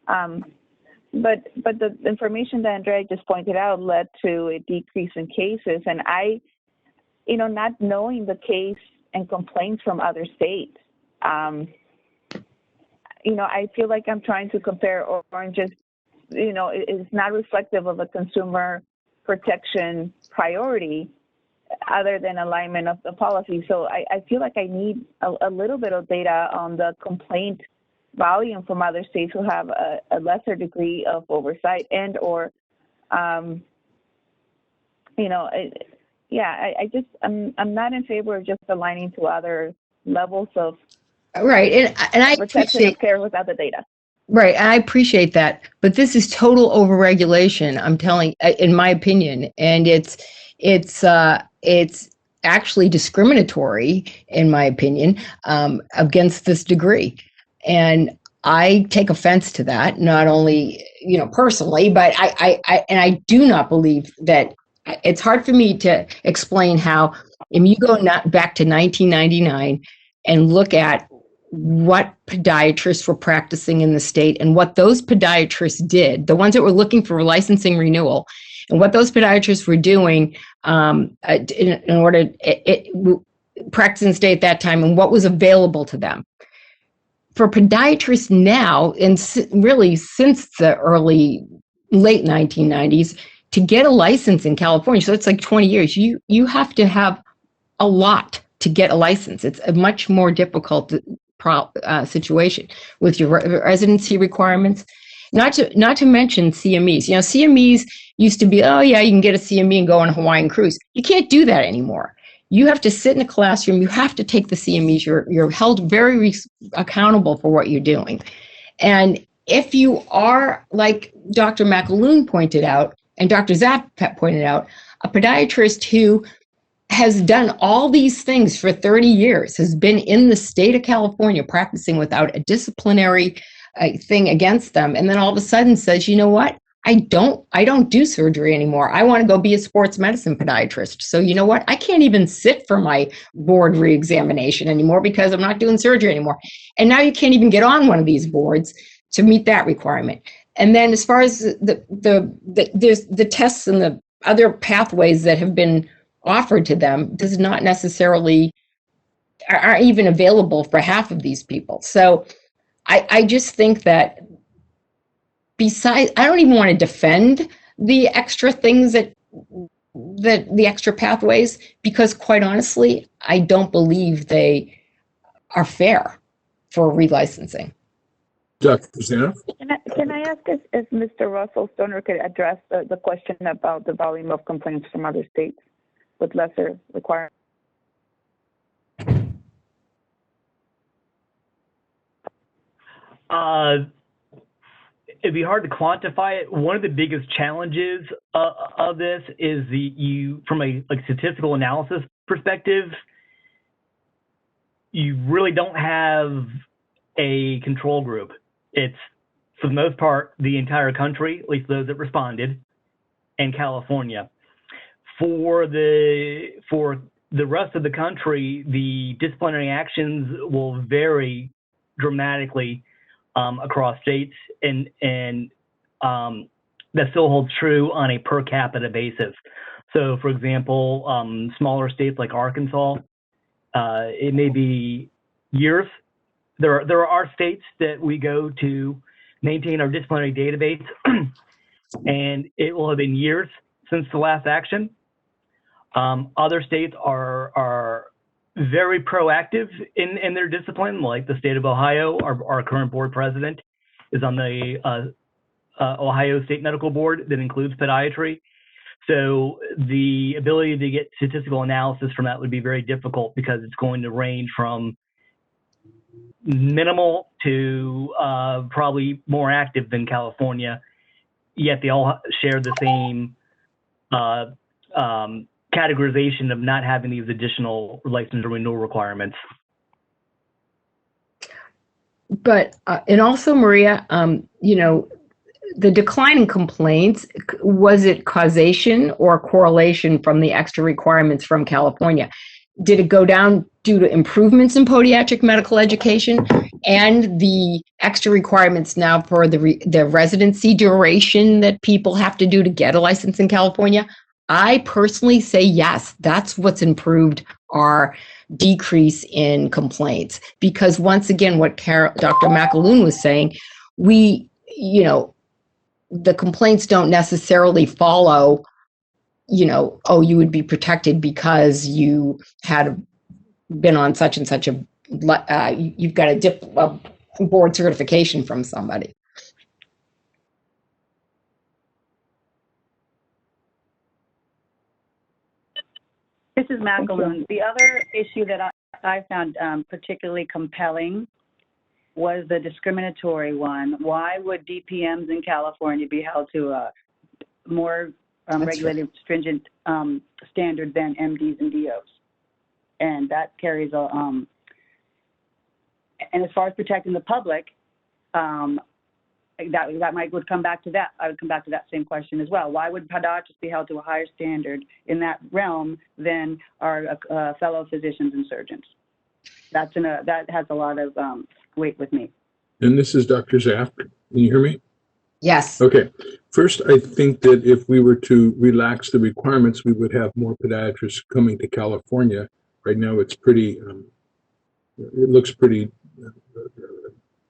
But the information that Andrea just pointed out led to a decrease in cases. And I, not knowing the case and complaints from other states, I feel like I'm trying to compare oranges. It's not reflective of a consumer protection priority other than alignment of the policy. So I feel like I need a little bit of data on the complaint volume from other states who have a lesser degree of oversight and or, I'm not in favor of just aligning to other levels of right, and I protection appreciate of care without the data. Right, and I appreciate that, but this is total overregulation. I'm telling, in my opinion, and it's actually discriminatory, in my opinion, against this degree, and I take offense to that. Not only personally, but I do not believe that. It's hard for me to explain how, if you go back to 1999 and look at what podiatrists were practicing in the state and what those podiatrists did, the ones that were looking for licensing renewal, and what those podiatrists were doing in order to practice in the state at that time, and what was available to them. For podiatrists now, and really since the late 1990s, to get a license in California, so it's like 20 years, you have to have a lot to get a license. It's a much more difficult situation with your residency requirements. Not to mention CMEs. CMEs used to be, oh yeah, you can get a CME and go on a Hawaiian cruise. You can't do that anymore. You have to sit in a classroom. You have to take the CMEs. You're held very accountable for what you're doing. And if you are, like Dr. McAloon pointed out, and Dr. Zapp pointed out, a podiatrist who has done all these things for 30 years, has been in the state of California practicing without a disciplinary thing against them, and then all of a sudden says, you know what, I don't do surgery anymore. I want to go be a sports medicine podiatrist. So you know what, I can't even sit for my board reexamination anymore because I'm not doing surgery anymore. And now you can't even get on one of these boards to meet that requirement. And then as far as there's the tests and the other pathways that have been offered to them does not necessarily are even available for half of these people. So I just think that besides, I don't even want to defend the extra things that the extra pathways, because quite honestly, I don't believe they are fair for relicensing. Dr. Zaff? Can I ask if Mr. Russell Stoner could address the question about the volume of complaints from other states with lesser requirements? It'd be hard to quantify it. One of the biggest challenges of this is from a statistical analysis perspective, you really don't have a control group. It's, for the most part, the entire country, at least those that responded, and California. For the rest of the country, the disciplinary actions will vary dramatically across states, and that still holds true on a per capita basis. So, for example, smaller states like Arkansas, it may be years. There are states that we go to maintain our disciplinary database, and it will have been years since the last action. Other states are very proactive in their discipline, like the state of Ohio. Our current board president is on the Ohio State Medical Board that includes podiatry. So the ability to get statistical analysis from that would be very difficult, because it's going to range from minimal to probably more active than California, yet they all share the same categorization of not having these additional license or renewal requirements. But, and also, Maria, the decline in complaints, was it causation or correlation from the extra requirements from California? did it go down due to improvements in podiatric medical education and the extra requirements now for the residency duration that people have to do to get a license in California? I personally say yes. That's what's improved our decrease in complaints. Because once again, what Dr. McAloon was saying, the complaints don't necessarily follow, oh, you would be protected because you had been on such and such you've got a board certification from somebody. This is McAloon. The other issue that I found particularly compelling was the discriminatory one. Why would DPMs in California be held to a more regulated, stringent standard than MDs and DOs? And that carries a, and as far as protecting the public, that would come back to that. I would come back to that same question as well. Why would podiatrists be held to a higher standard in that realm than our fellow physicians and surgeons? That has a lot of weight with me. And this is Dr. Zaft. Can you hear me? Yes. Okay. First, I think that if we were to relax the requirements, we would have more podiatrists coming to California. Right now, it's pretty, it looks pretty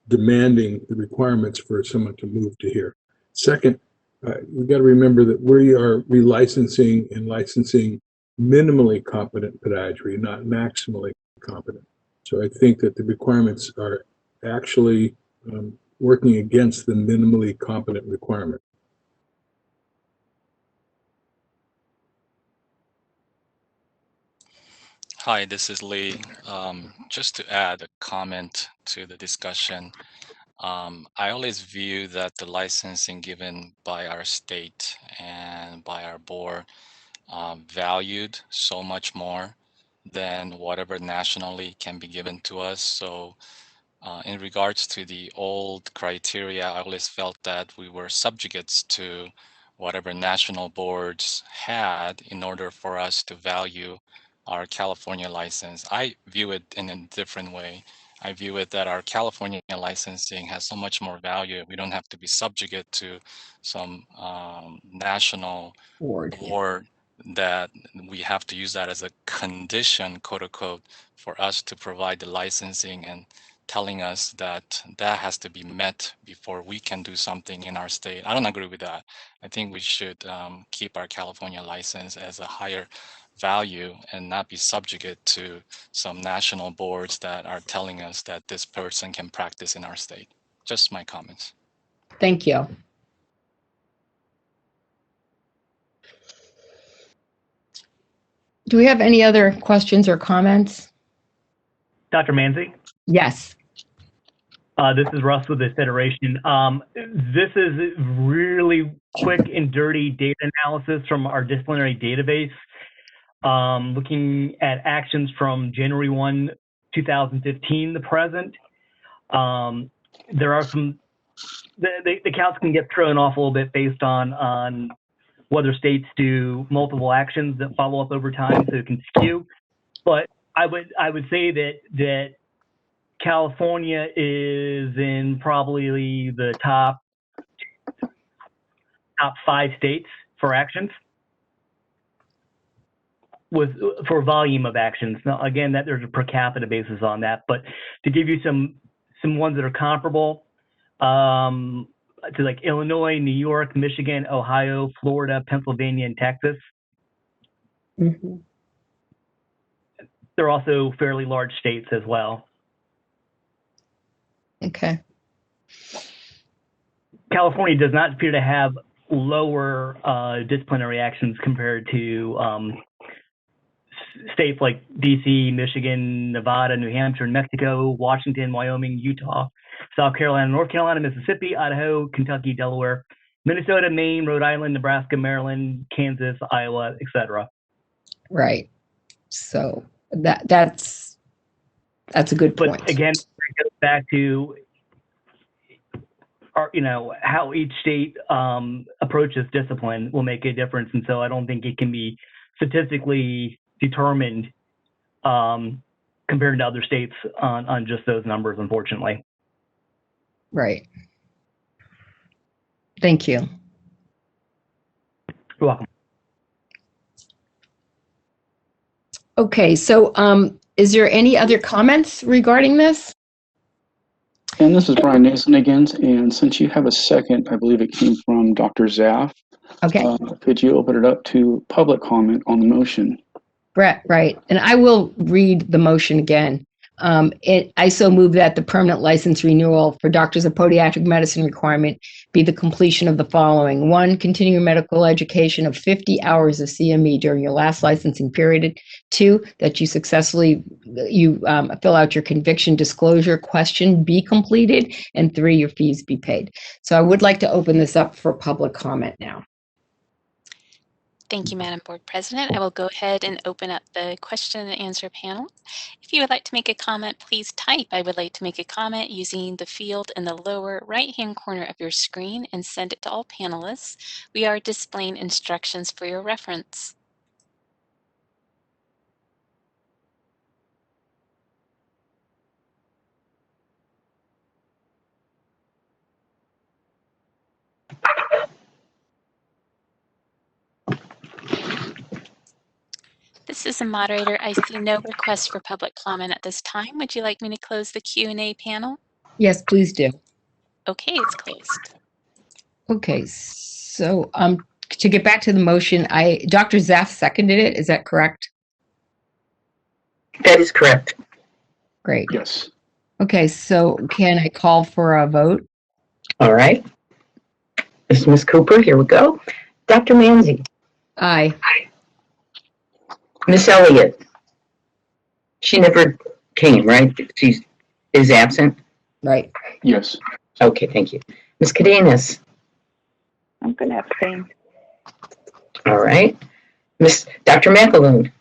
demanding, the requirements for someone to move to here. Second, we've got to remember that we are relicensing and licensing minimally competent podiatry, not maximally competent. So I think that the requirements are actually working against the minimally competent requirement. Hi, this is Lee. Just to add a comment to the discussion, I always view that the licensing given by our state and by our board valued so much more than whatever nationally can be given to us. So in regards to the old criteria, I always felt that we were subjugates to whatever national boards had in order for us to value our California license. I view it in a different way. I view it that our California licensing has so much more value. We don't have to be subjugate to some national board that we have to use that as a condition, quote unquote, for us to provide the licensing, and telling us that that has to be met before we can do something in our state. I don't agree with that. I think we should keep our California license as a higher value and not be subjugate to some national boards that are telling us that this person can practice in our state. Just my comments. Thank you. Do we have any other questions or comments? Dr. Manzi? Yes. This is Russ with the Federation. This is really quick and dirty data analysis from our disciplinary database, looking at actions from January 1, 2015 to present. There are some, the counts can get thrown off a little bit based on whether states do multiple actions that follow up over time, so it can skew. But I would say that California is in probably the top 5 states for actions, for volume of actions. Now, again, that there's a per capita basis on that, but to give you some ones that are comparable to like Illinois, New York, Michigan, Ohio, Florida, Pennsylvania, and Texas. Mm-hmm. They're also fairly large states as well. Okay. California does not appear to have lower disciplinary actions compared to states like DC, Michigan, Nevada, New Hampshire, New Mexico, Washington, Wyoming, Utah, South Carolina, North Carolina, Mississippi, Idaho, Kentucky, Delaware, Minnesota, Maine, Rhode Island, Nebraska, Maryland, Kansas, Iowa, etc. Right. So that's a good point. But again, it goes back to how each state approaches discipline will make a difference, and so I don't think it can be statistically determined compared to other states on just those numbers, unfortunately. Right. Thank you. You're welcome. Okay, so is there any other comments regarding this? And this is Brian Nason again. And since you have a second, I believe it came from Dr. Zaff. Okay. Could you open it up to public comment on the motion? Brett, right. And I will read the motion again. I so move that the permanent license renewal for doctors of podiatric medicine requirement be the completion of the following. 1, continuing medical education of 50 hours of CME during your last licensing period. 2, that you successfully fill out your conviction disclosure question be completed. And 3, your fees be paid. So I would like to open this up for public comment now. Thank you, Madam Board President. I will go ahead and open up the question and answer panel. If you would like to make a comment, please type "I would like to make a comment" using the field in the lower right-hand corner of your screen and send it to all panelists. We are displaying instructions for your reference. This is a moderator. I see no requests for public comment at this time. Would you like me to close the Q&A panel? Yes, please do. Okay, it's closed. Okay, so to get back to the motion, Dr. Zaff seconded it. Is that correct? That is correct. Great. Yes. Okay, so can I call for a vote? All right. This is Ms. Cooper. Here we go. Dr. Manzi. Aye. Miss Elliott. She never came, right? She is absent? Right. Yes. Okay, thank you. Ms. Cadenas. I'm going to abstain. All right. Dr. McAloon.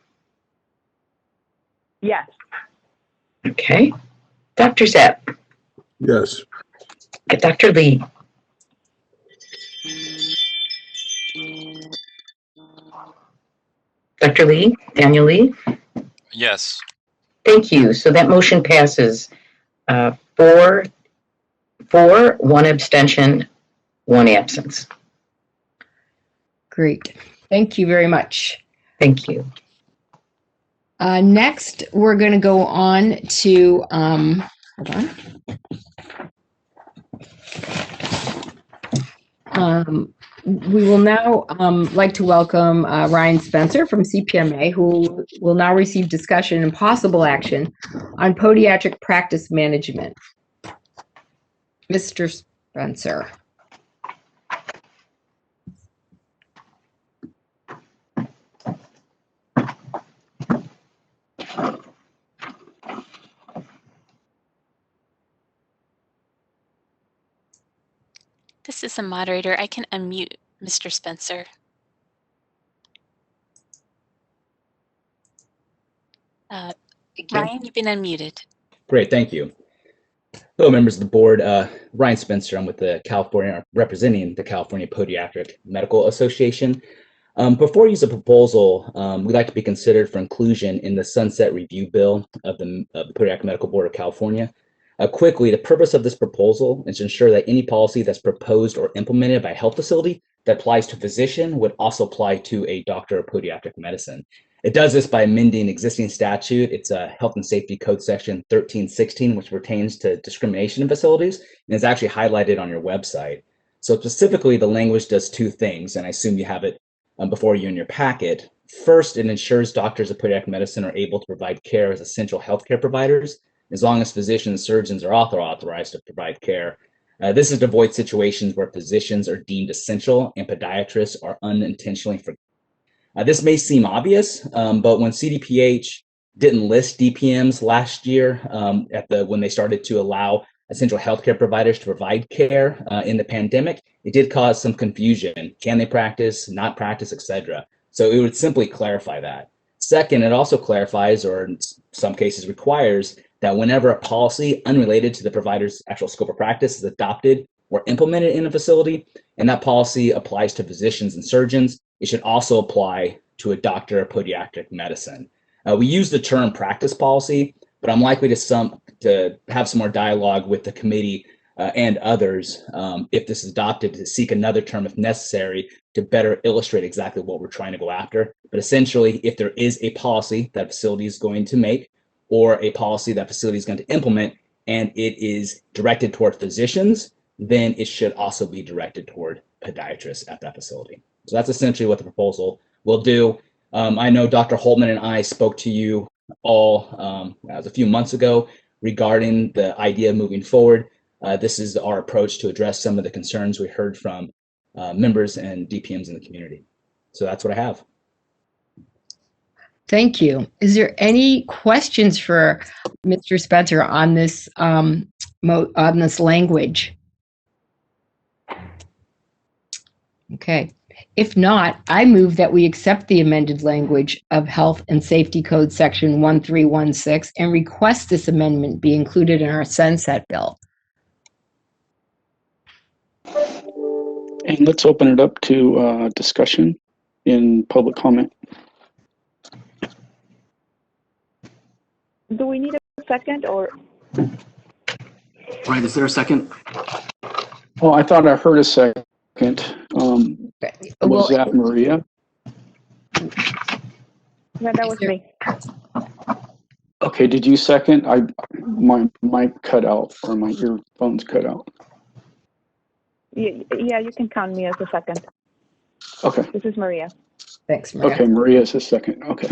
Yes. Okay. Dr. Zapp. Yes. Dr. Lee. Dr. Lee, Daniel Lee. Yes. Thank you. So that motion passes 4, 1 abstention, 1 absence. Great. Thank you very much. Thank you. Next, we're going to go on to, hold on. We will now like to welcome Ryan Spencer from CPMA, who will now receive discussion and possible action on podiatric practice management. Mr. Spencer. This is a moderator. I can unmute Mr. Spencer. Ryan, you've been unmuted. Great, thank you. Hello, members of the board. Ryan Spencer. I'm with representing the California Podiatric Medical Association. Before we use a proposal, we'd like to be considered for inclusion in the Sunset Review Bill of the Podiatric Medical Board of California. Quickly, the purpose of this proposal is to ensure that any policy that's proposed or implemented by a health facility that applies to a physician would also apply to a doctor of podiatric medicine. It does this by amending existing statute. It's a Health and Safety Code Section 1316, which pertains to discrimination in facilities, and is actually highlighted on your website. So specifically, the language does 2 things, and I assume you have it before you in your packet. First, it ensures doctors of podiatric medicine are able to provide care as essential healthcare providers, as long as physicians and surgeons are authorized to provide care. This is to avoid situations where physicians are deemed essential and podiatrists are unintentionally forgotten. This may seem obvious, but when CDPH didn't list DPMs last year when they started to allow essential healthcare providers to provide care in the pandemic, it did cause some confusion. Can they practice, not practice, etc.? So it would simply clarify that. Second, it also clarifies, or in some cases requires, that whenever a policy unrelated to the provider's actual scope of practice is adopted or implemented in a facility, and that policy applies to physicians and surgeons, it should also apply to a doctor of podiatric medicine. We use the term practice policy, but I'm likely to have some more dialogue with the committee and others if this is adopted, to seek another term if necessary to better illustrate exactly what we're trying to go after. But essentially, if there is a policy that a facility is going to make or a policy that facility is going to implement and it is directed toward physicians, then it should also be directed toward podiatrists at that facility. So that's essentially what the proposal will do. I know Dr. Holtman and I spoke to you all as a few months ago regarding the idea of moving forward. This is our approach to address some of the concerns we heard from members and DPMs in the community. So that's what I have. Thank you. Is there any questions for Mr. Spencer on this language? Okay. If not, I move that we accept the amended language of Health and Safety Code Section 1316 and request this amendment be included in our sunset bill. And let's open it up to discussion in public comment. Do we need a second or? Right, is there a second? Oh, I thought I heard a second. Was that Maria? Yeah, that was me. Okay, did you second? My mic cut out or my earphones cut out. Yeah, you can count me as a second. Okay. This is Maria. Thanks, Maria. Okay, Maria is a second. Okay.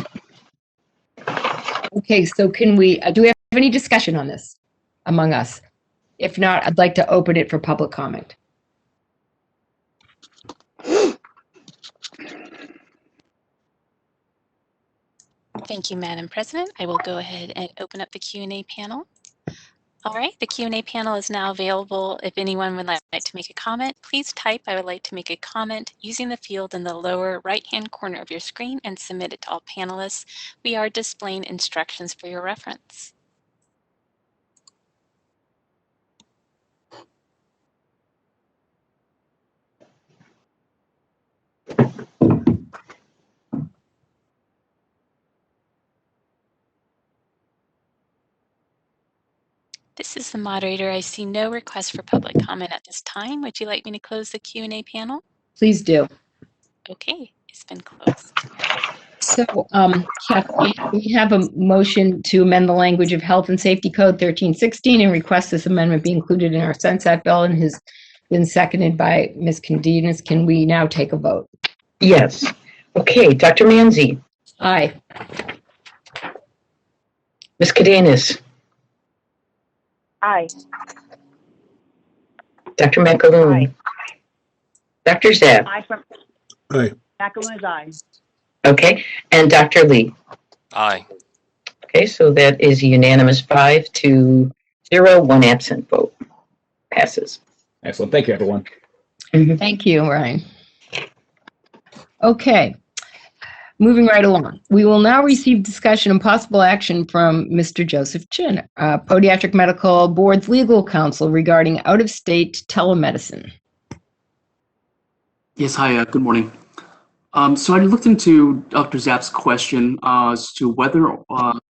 Okay, so can we, do we have any discussion on this among us? If not, I'd like to open it for public comment. Thank you, Madam President. I will go ahead and open up the Q&A panel. All right, the Q&A panel is now available. If anyone would like to make a comment, please type "I would like to make a comment" using the field in the lower right-hand corner of your screen and submit it to all panelists. We are displaying instructions for your reference. This is the moderator. I see no request for public comment at this time. Would you like me to close the Q&A panel? Please do. Okay, it's been closed. So, Kathy, we have a motion to amend the language of Health and Safety Code 1316 and request this amendment be included in our sunset bill, and has been seconded by Ms. Cardenas. Can we now take a vote? Yes. Okay, Dr. Manzi, Aye. Ms. Cardenas, Aye. Dr. McAloon, Dr. Zapp. Aye from Aye. Jacqueline is aye. Okay, and Dr. Lee. Aye. Okay, so that is unanimous 5-0, 1 absent vote. Passes. Excellent. Thank you, everyone. Thank you, Ryan. Okay, moving right along. We will now receive discussion and possible action from Mr. Joseph Chin, Podiatric Medical Board's legal counsel regarding out-of-state telemedicine. Yes, hi, good morning. So I looked into Dr. Zapp's question as to whether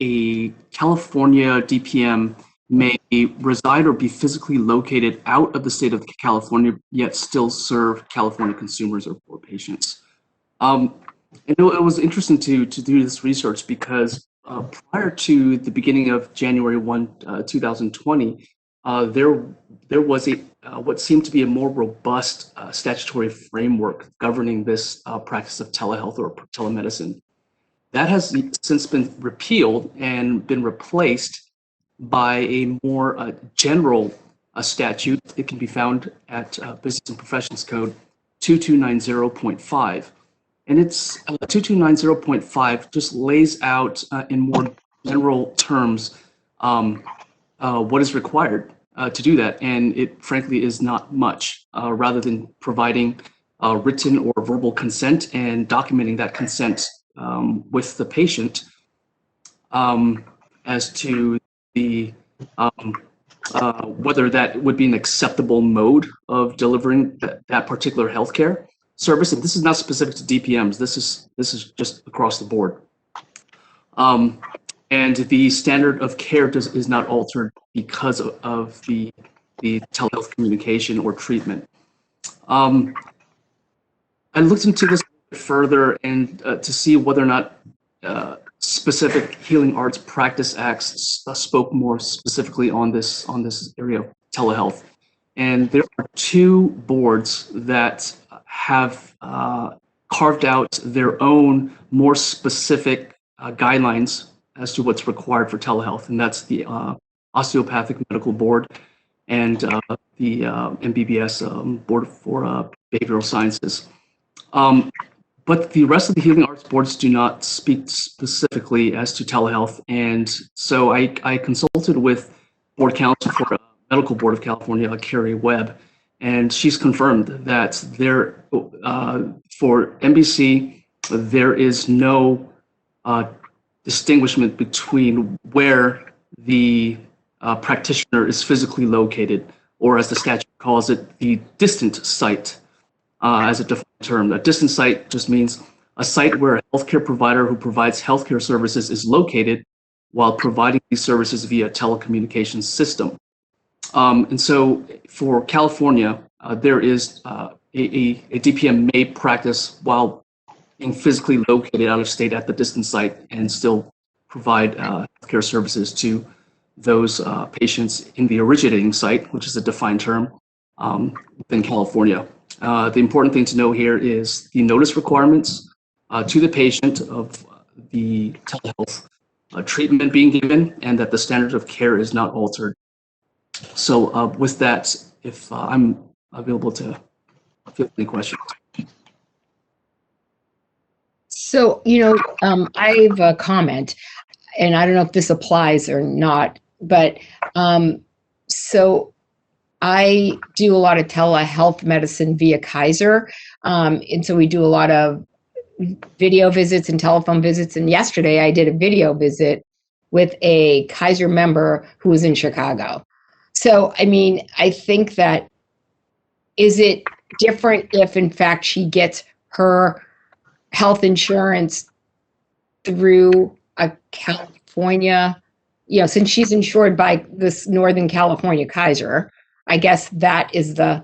a California DPM may reside or be physically located out of the state of California, yet still serve California consumers or patients. I know it was interesting to do this research because prior to the beginning of January 1, 2020, there was what seemed to be a more robust statutory framework governing this practice of telehealth or telemedicine. That has since been repealed and been replaced by a more general statute. It can be found at Business and Professions Code 2290.5. And it's 2290.5 just lays out in more general terms what is required to do that. And it frankly is not much, rather than providing written or verbal consent and documenting that consent with the patient as to the whether that would be an acceptable mode of delivering that particular healthcare service. And this is not specific to DPMs. This is just across the board. And the standard of care is not altered because of the telehealth communication or treatment. I looked into this further and to see whether or not specific healing arts practice acts spoke more specifically on this area of telehealth. And there are 2 boards that have carved out their own more specific guidelines as to what's required for telehealth, and that's the Osteopathic Medical Board and the MBBS Board for Behavioral Sciences. But the rest of the healing arts boards do not speak specifically as to telehealth, and so I consulted with board counsel for Medical Board of California, Carrie Webb, and she's confirmed that there, for MBC, there is no distinguishment between where the practitioner is physically located, or as the statute calls it, the distant site, as a defined term. A distant site just means a site where a healthcare provider who provides healthcare services is located while providing these services via a telecommunications system. And so for California, there is a DPM may practice while being physically located out of state at the distant site and still provide healthcare services to those patients in the originating site, which is a defined term within California. The important thing to know here is the notice requirements to the patient of the telehealth treatment being given, and that the standard of care is not altered. So with that, if I'm available to field any questions. So, I have a comment, and I don't know if this applies or not, but so I do a lot of telehealth medicine via Kaiser. And so we do a lot of video visits and telephone visits. And yesterday I did a video visit with a Kaiser member who was in Chicago. So, I mean, I think that, is it different if in fact she gets her health insurance through a California, since she's insured by this Northern California Kaiser, I guess that is I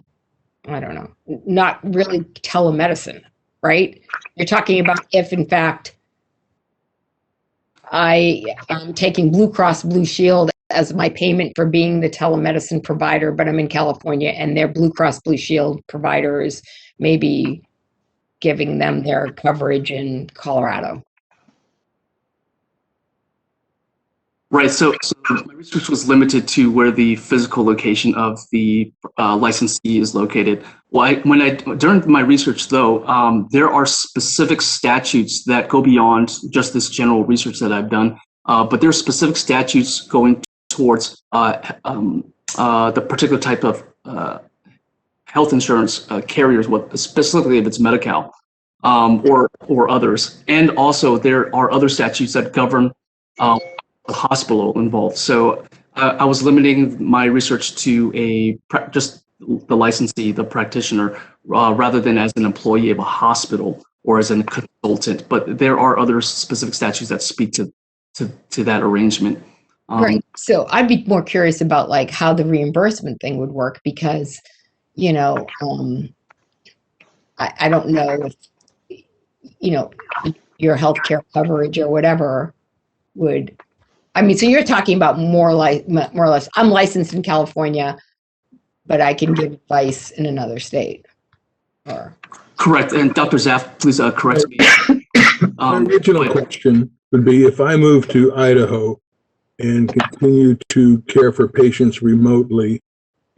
don't know, not really telemedicine, right? You're talking about if in fact I am taking Blue Cross Blue Shield as my payment for being the telemedicine provider, but I'm in California and their Blue Cross Blue Shield provider is maybe giving them their coverage in Colorado. Right. So my research was limited to where the physical location of the licensee is located. Well, during my research, though, there are specific statutes that go beyond just this general research that I've done. But there are specific statutes going towards the particular type of health insurance carriers, specifically if it's Medi-Cal or others. And also there are other statutes that govern the hospital involved. So I was limiting my research to just the licensee, the practitioner, rather than as an employee of a hospital or as a consultant. But there are other specific statutes that speak to that arrangement. Right. So I'd be more curious about like how the reimbursement thing would work, because, I don't know if, your healthcare coverage or whatever would, so you're talking about more or less, I'm licensed in California, but I can give advice in another state. Correct. And Dr. Zaff, please correct me. My original question would be, if I move to Idaho and continue to care for patients remotely,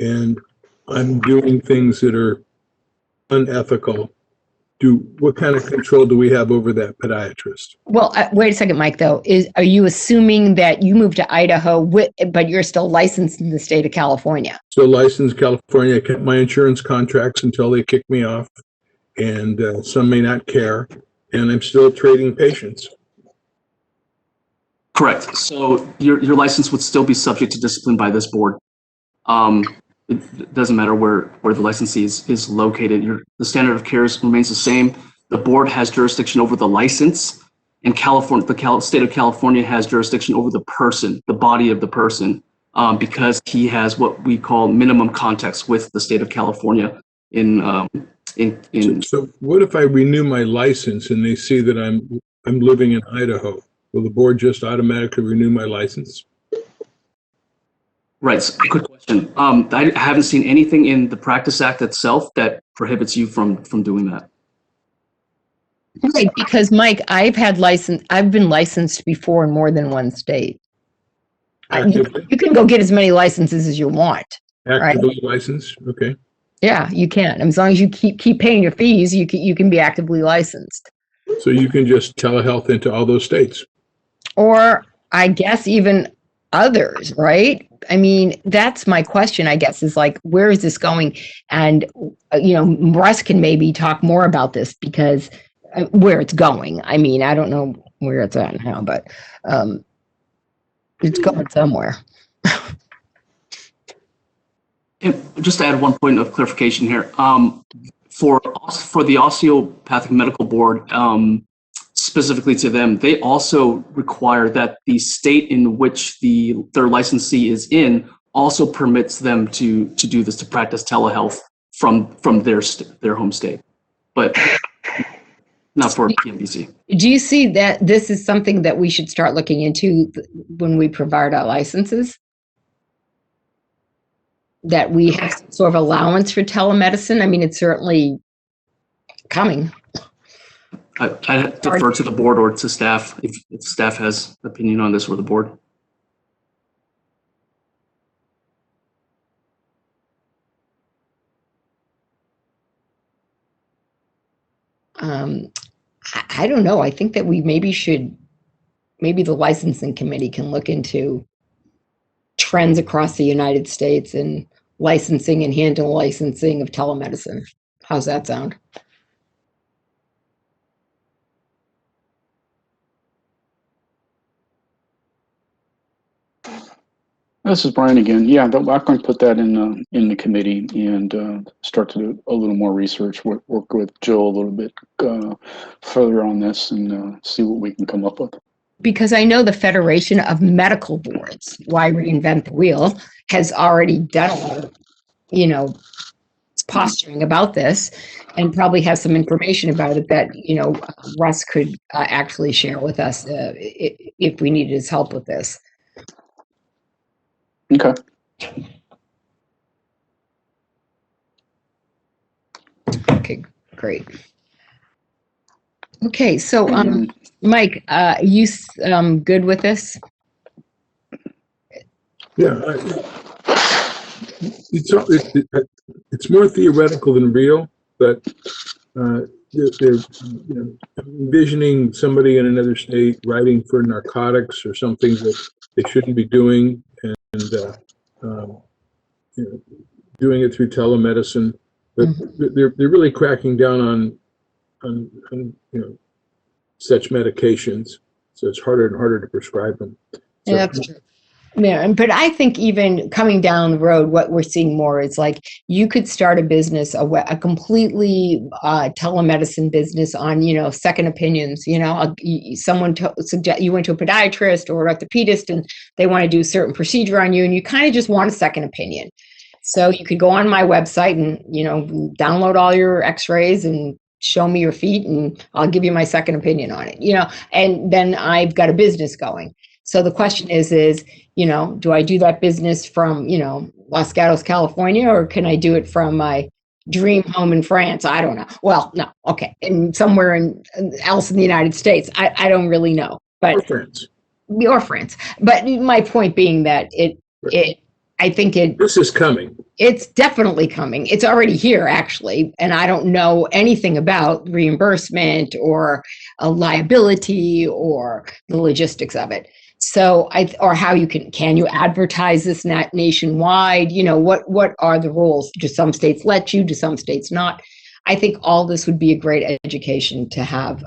and I'm doing things that are unethical, what kind of control do we have over that podiatrist? Well, wait a second, Mike, though. Are you assuming that you moved to Idaho, but you're still licensed in the state of California? So licensed California, I kept my insurance contracts until they kick me off, and some may not care, and I'm still trading patients. Correct. So your license would still be subject to discipline by this board. It doesn't matter where the licensee is located. The standard of care remains the same. The board has jurisdiction over the license, and California, the state of California has jurisdiction over the person, the body of the person, because he has what we call minimum contacts with the state of California So what if I renew my license and they see that I'm living in Idaho? Will the board just automatically renew my license? Right. So, good question. I haven't seen anything in the Practice Act itself that prohibits you from doing that. Right, because Mike, I've been licensed before in more than one state. You can go get as many licenses as you want. Actively licensed? Okay. Yeah, you can. As long as you keep paying your fees, you can be actively licensed. So you can just telehealth into all those states? Or I guess even others, right? I mean, that's my question, I guess, is like, where is this going? And, Russ can maybe talk more about this because where it's going. I mean, I don't know where it's at now, but it's going somewhere. And just to add one point of clarification here, for the Osteopathic Medical Board, specifically to them, they also require that the state in which their licensee is in also permits them to do this, to practice telehealth from their home state, but not for PMBC. Do you see that this is something that we should start looking into when we provide our licenses? That we have some sort of allowance for telemedicine? I mean, it's certainly coming. I defer to the board or to staff if staff has opinion on this, or the board. I don't know. I think that we maybe the licensing committee can look into trends across the United States and licensing and handle licensing of telemedicine. How's that sound? This is Brian again. Yeah, I'm going to put that in the committee and start to do a little more research. Work with Jill a little bit further on this and see what we can come up with. Because I know the Federation of Medical Boards, why reinvent the wheel, has already done a lot of, posturing about this, and probably has some information about it that Russ could actually share with us if we needed his help with this. Okay. Okay, great. Okay, so Mike, you good with this? Yeah, it's more theoretical than real, but they're envisioning somebody in another state writing for narcotics or something that they shouldn't be doing, and doing it through telemedicine. But they're really cracking down on such medications, so it's harder and harder to prescribe them. So, yeah, that's true. Yeah, but I think even coming down the road, what we're seeing more is like you could start a business, a completely telemedicine business on, second opinions. Someone suggest you went to a podiatrist or an orthopedist and they want to do a certain procedure on you, and you kind of just want a second opinion. So you could go on my website and download all your X-rays and show me your feet, and I'll give you my second opinion on it. And then I've got a business going. So the question is, do I do that business from, Los Gatos, California, or can I do it from my dream home in France? I don't know. Well, no. Okay. And somewhere else in the United States. I don't really know. But or France. But my point being that this is coming. It's definitely coming. It's already here, actually. And I don't know anything about reimbursement or a liability or the logistics of it. So or how can you advertise this nationwide? What are the rules? Do some states let you? Do some states not? I think all this would be a great education to have.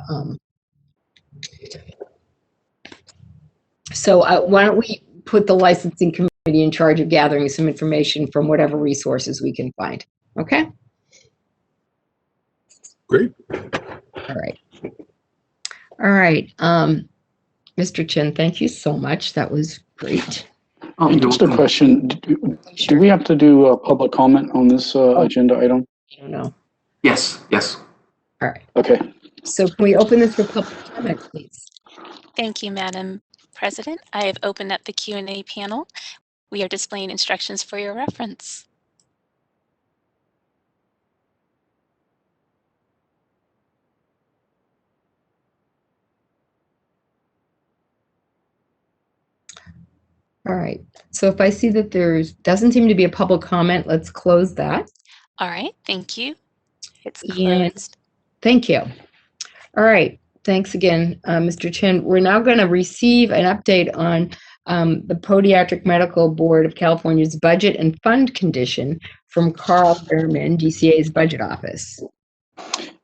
So why don't we put the licensing committee in charge of gathering some information from whatever resources we can find. Okay? Great. All right. All right. Mr. Chin, thank you so much. That was great. Just a question. Do we have to do a public comment on this agenda item? I don't know. Yes, yes. All right. Okay. So can we open this for public comment, please? Thank you, Madam President. I have opened up the Q&A panel. We are displaying instructions for your reference. All right. So if I see that doesn't seem to be a public comment, let's close that. All right, thank you. It's And closed. thank you. All right. Thanks again, Mr. Chin. We're now going to receive an update on the Podiatric Medical Board of California's budget and fund condition from Carl Behrman, DCA's budget office.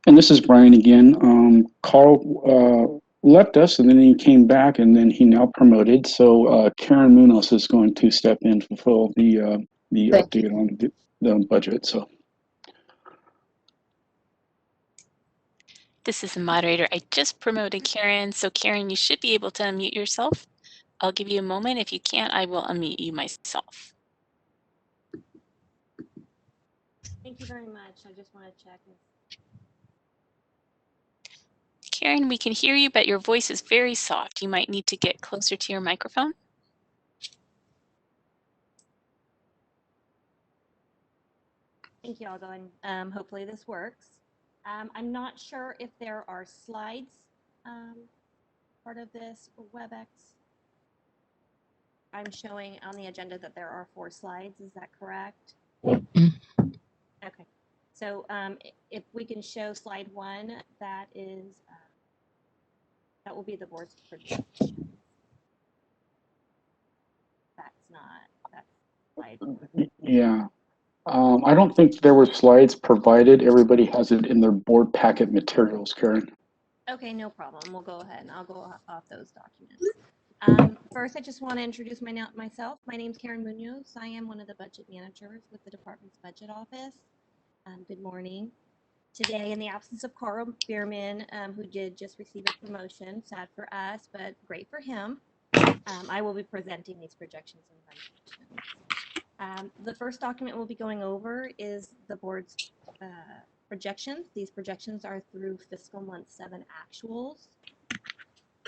And this is Brian again. Carl left us and then he came back and then he now promoted. So Karen Munoz is going to step in to fulfill the update on the budget. So. This is the moderator. I just promoted Karen. So Karen, you should be able to unmute yourself. I'll give you a moment. If you can't, I will unmute you myself. Thank you very much. I just want to check. Karen, we can hear you, but your voice is very soft. You might need to get closer to your microphone. Thank you. I'll go and hopefully this works. I'm not sure if there are slides part of this WebEx. I'm showing on the agenda that there are 4 slides. Is that correct? Okay. So if we can show slide 1, that will be the board's projection. That's slide 1. Yeah. I don't think there were slides provided. Everybody has it in their board packet materials, Karen. Okay, no problem. We'll go ahead and I'll go off those documents. First, I just want to introduce myself. My name is Karen Munoz. I am one of the budget managers with the department's budget office. Good morning. Today, in the absence of Carl Behrman, who did just receive a promotion, sad for us, but great for him, I will be presenting these projections and recommendations. The first document we'll be going over is the board's projections. These projections are through fiscal month 7 actuals.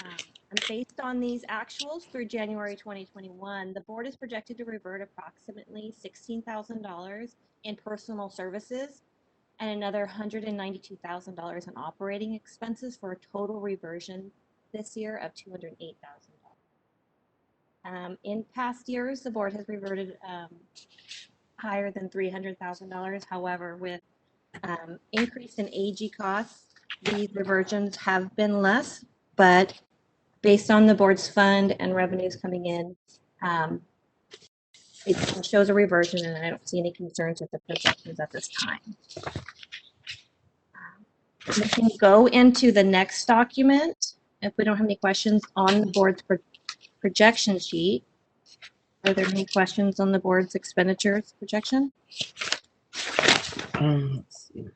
And based on these actuals through January 2021, the board is projected to revert approximately $16,000 in personal services and another $192,000 in operating expenses for a total reversion this year of $208,000. In past years, the board has reverted higher than $300,000. However, with increase in AG costs, these reversions have been less, but based on the board's fund and revenues coming in, it shows a reversion, and I don't see any concerns with the projections at this time. We can go into the next document if we don't have any questions on the board's projection sheet. Are there any questions on the board's expenditures projection? Let's see.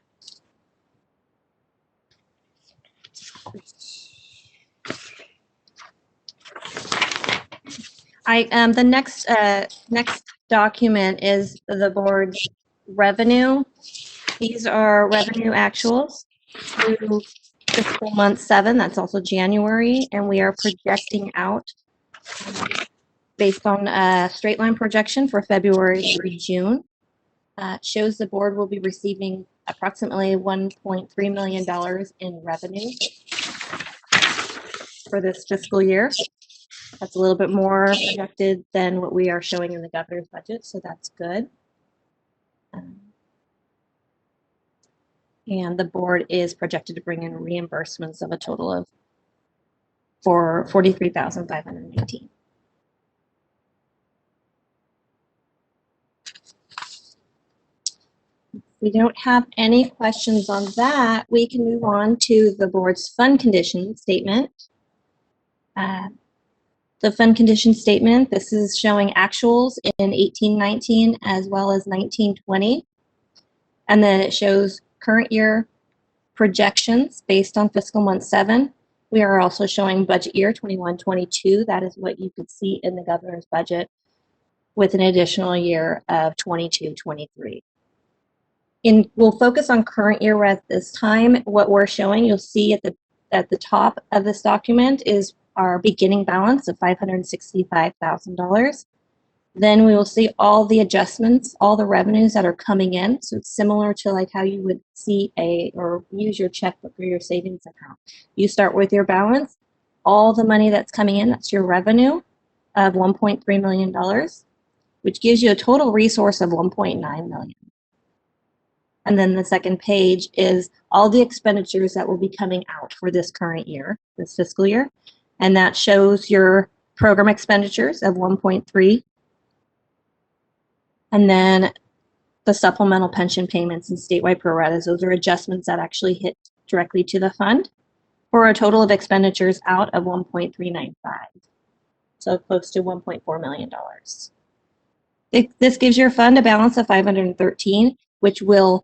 The next document is the board's revenue. These are revenue actuals through fiscal month 7. That's also January, and we are projecting out based on a straight line projection for February through June. It shows the board will be receiving approximately $1.3 million in revenue for this fiscal year. That's a little bit more projected than what we are showing in the governor's budget, so that's good. And the board is projected to bring in reimbursements of a total of for $43,519. We don't have any questions on that. We can move on to the board's fund condition statement. The fund condition statement, this is showing actuals in 18-19 as well as 19-20. And then it shows current year projections based on fiscal month 7 We are also showing budget year 21-22. That is what you could see in the governor's budget with an additional year of 22-23. We'll focus on current year at this time. What we're showing, you'll see at the top of this document is our beginning balance of $565,000. Then we will see all the adjustments, all the revenues that are coming in. So it's similar to like how you would see or use your checkbook or your savings account. You start with your balance, all the money that's coming in, that's your revenue of $1.3 million, which gives you a total resource of $1.9 million. And then the second page is all the expenditures that will be coming out for this current year, this fiscal year. And that shows your program expenditures of 1.3. And then the supplemental pension payments and statewide pro ratas, those are adjustments that actually hit directly to the fund for a total of expenditures out of 1.395. So close to $1.4 million. This gives your fund a balance of 513, which will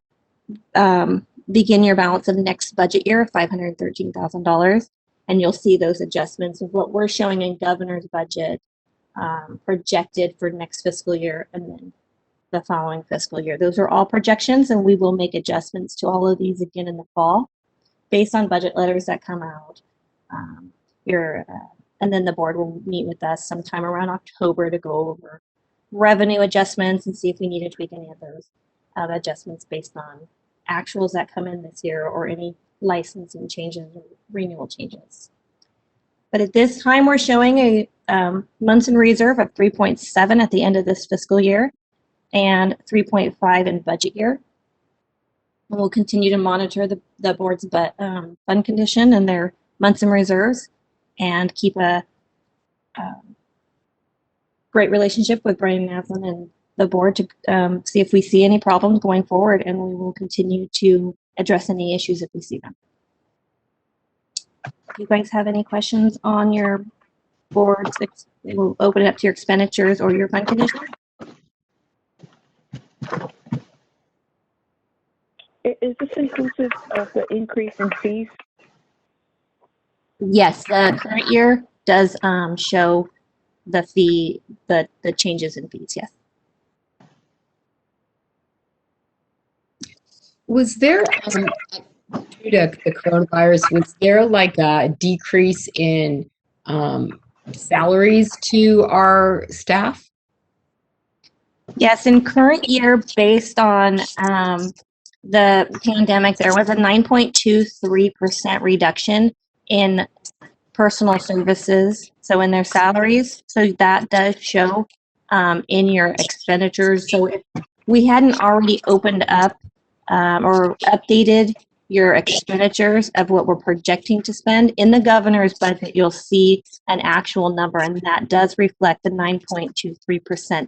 begin your balance of next budget year of $513,000. And you'll see those adjustments of what we're showing in governor's budget projected for next fiscal year and then the following fiscal year. Those are all projections, and we will make adjustments to all of these again in the fall based on budget letters that come out. And then the board will meet with us sometime around October to go over revenue adjustments and see if we need to tweak any of those adjustments based on actuals that come in this year or any licensing changes or renewal changes. But at this time, we're showing a months in reserve of 3.7 at the end of this fiscal year and 3.5 in budget year. And we'll continue to monitor the board's fund condition and their months in reserves and keep a great relationship with Brian Naslin and the board to see if we see any problems going forward, and we will continue to address any issues if we see them. Do you guys have any questions on your boards? We'll open it up to your expenditures or your fund condition. Is this inclusive of the increase in fees? Yes, the current year does show the changes in fees, yes. Was there, due to the coronavirus, was there like a decrease in salaries to our staff? Yes, in current year, based on the pandemic, there was a 9.23% reduction in personal services, so in their salaries. So that does show in your expenditures. So if we hadn't already opened up or updated your expenditures of what we're projecting to spend, in the governor's budget, you'll see an actual number, and that does reflect the 9.23%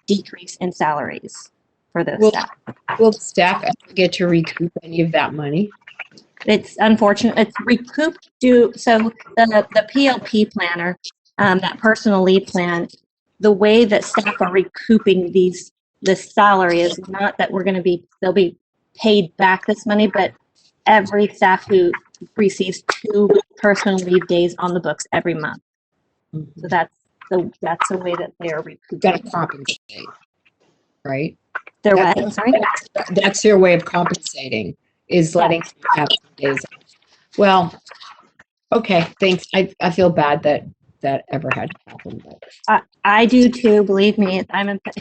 decrease in salaries for those staff. Will staff ever get to recoup any of that money? It's unfortunate. It's recouped due. So the PLP planner, that personal leave plan, the way that staff are recouping this salary is not that they'll be paid back this money, but every staff who receives 2 personal leave days on the books every month. Mm-hmm. So that's the way that they are recouping. Got to compensate, right? Their way. I'm sorry. That's their way of compensating, is letting have days. Well, okay, thanks. I feel bad that ever had to happen. But. I do too. Believe me,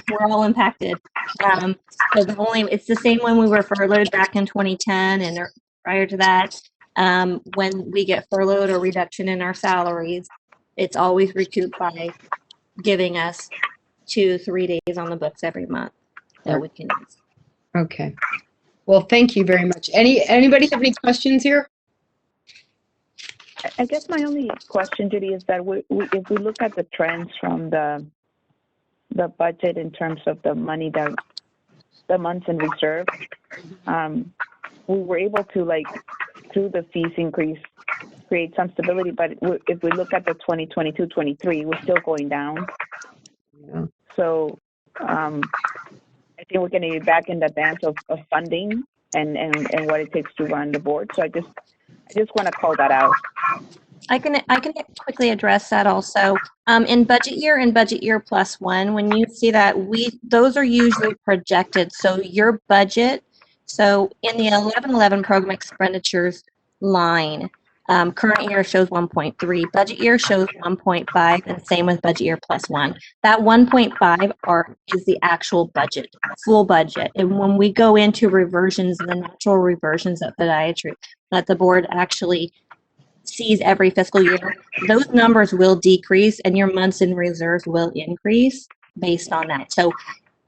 we're all impacted. So it's the same when we were furloughed back in 2010 and prior to that. When we get furloughed or reduction in our salaries, it's always recouped by giving us 2-3 days on the books every month that we can use. Okay. Well, thank you very much. Anybody have any questions here? I guess my only question, Judy, is that if we look at the trends from the budget in terms of the money the months in reserve, we were able to, like, through the fees increase, create some stability. But if we look at the 2022-23, we're still going down. Yeah. So I think we're going to be back in the dance of funding and what it takes to run the board. So I just want to call that out. I can quickly address that also. In budget year and budget year plus one, when you see that, those are usually projected. So your budget, so in the 1111 program expenditures line, current year shows 1.3, budget year shows 1.5, and same with budget year plus one. That 1.5 is the actual budget, full budget. And when we go into reversions, the natural reversions of podiatry that the board actually sees every fiscal year, those numbers will decrease and your months in reserves will increase based on that. So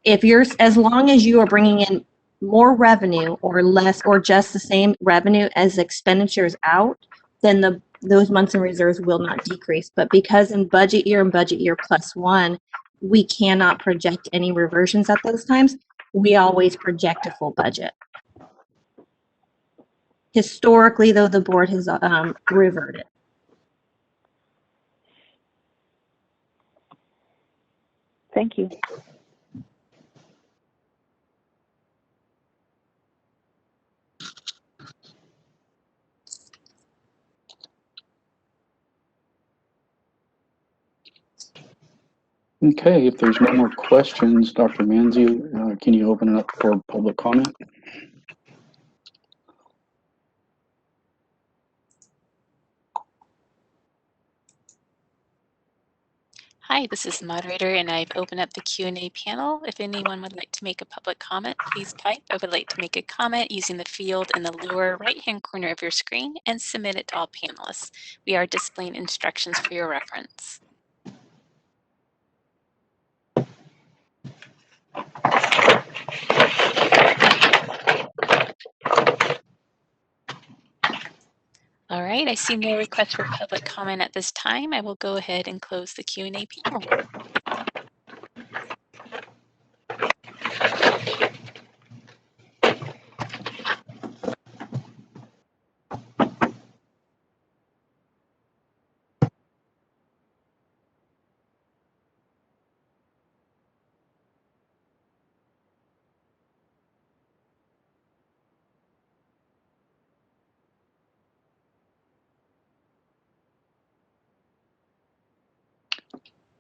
if as long as you are bringing in more revenue or less or just the same revenue as expenditures out, then those months in reserves will not decrease. But because in budget year and budget year plus one, we cannot project any reversions at those times, we always project a full budget. Historically, though, the board has reverted. Thank you. Okay, if there's no more questions, Dr. Manzi, can you open it up for public comment? Hi, this is the moderator, and I've opened up the Q&A panel. If anyone would like to make a public comment, please type "I would like to make a comment" using the field in the lower right-hand corner of your screen and submit it to all panelists. We are displaying instructions for your reference. All right, I see no request for public comment at this time. I will go ahead and close the Q&A panel.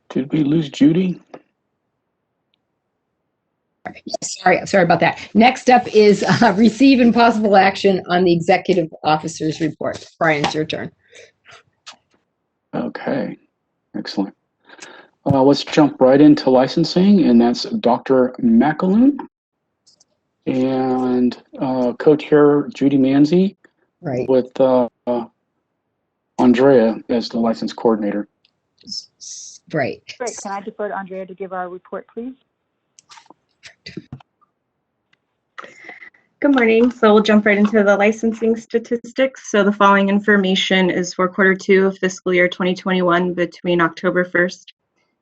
Did we lose Judy? Sorry about that. Next up is receive and possible action on the executive officer's report. Brian, it's your turn. Okay, excellent. Let's jump right into licensing, and that's Dr. McAloon and co-chair Judy Manzi, right, with Andrea as the license coordinator. Right. Great. Can I defer to Andrea to give our report, please? Good morning. So we'll jump right into the licensing statistics. So the following information is for quarter 2 of fiscal year 2021 between October 1st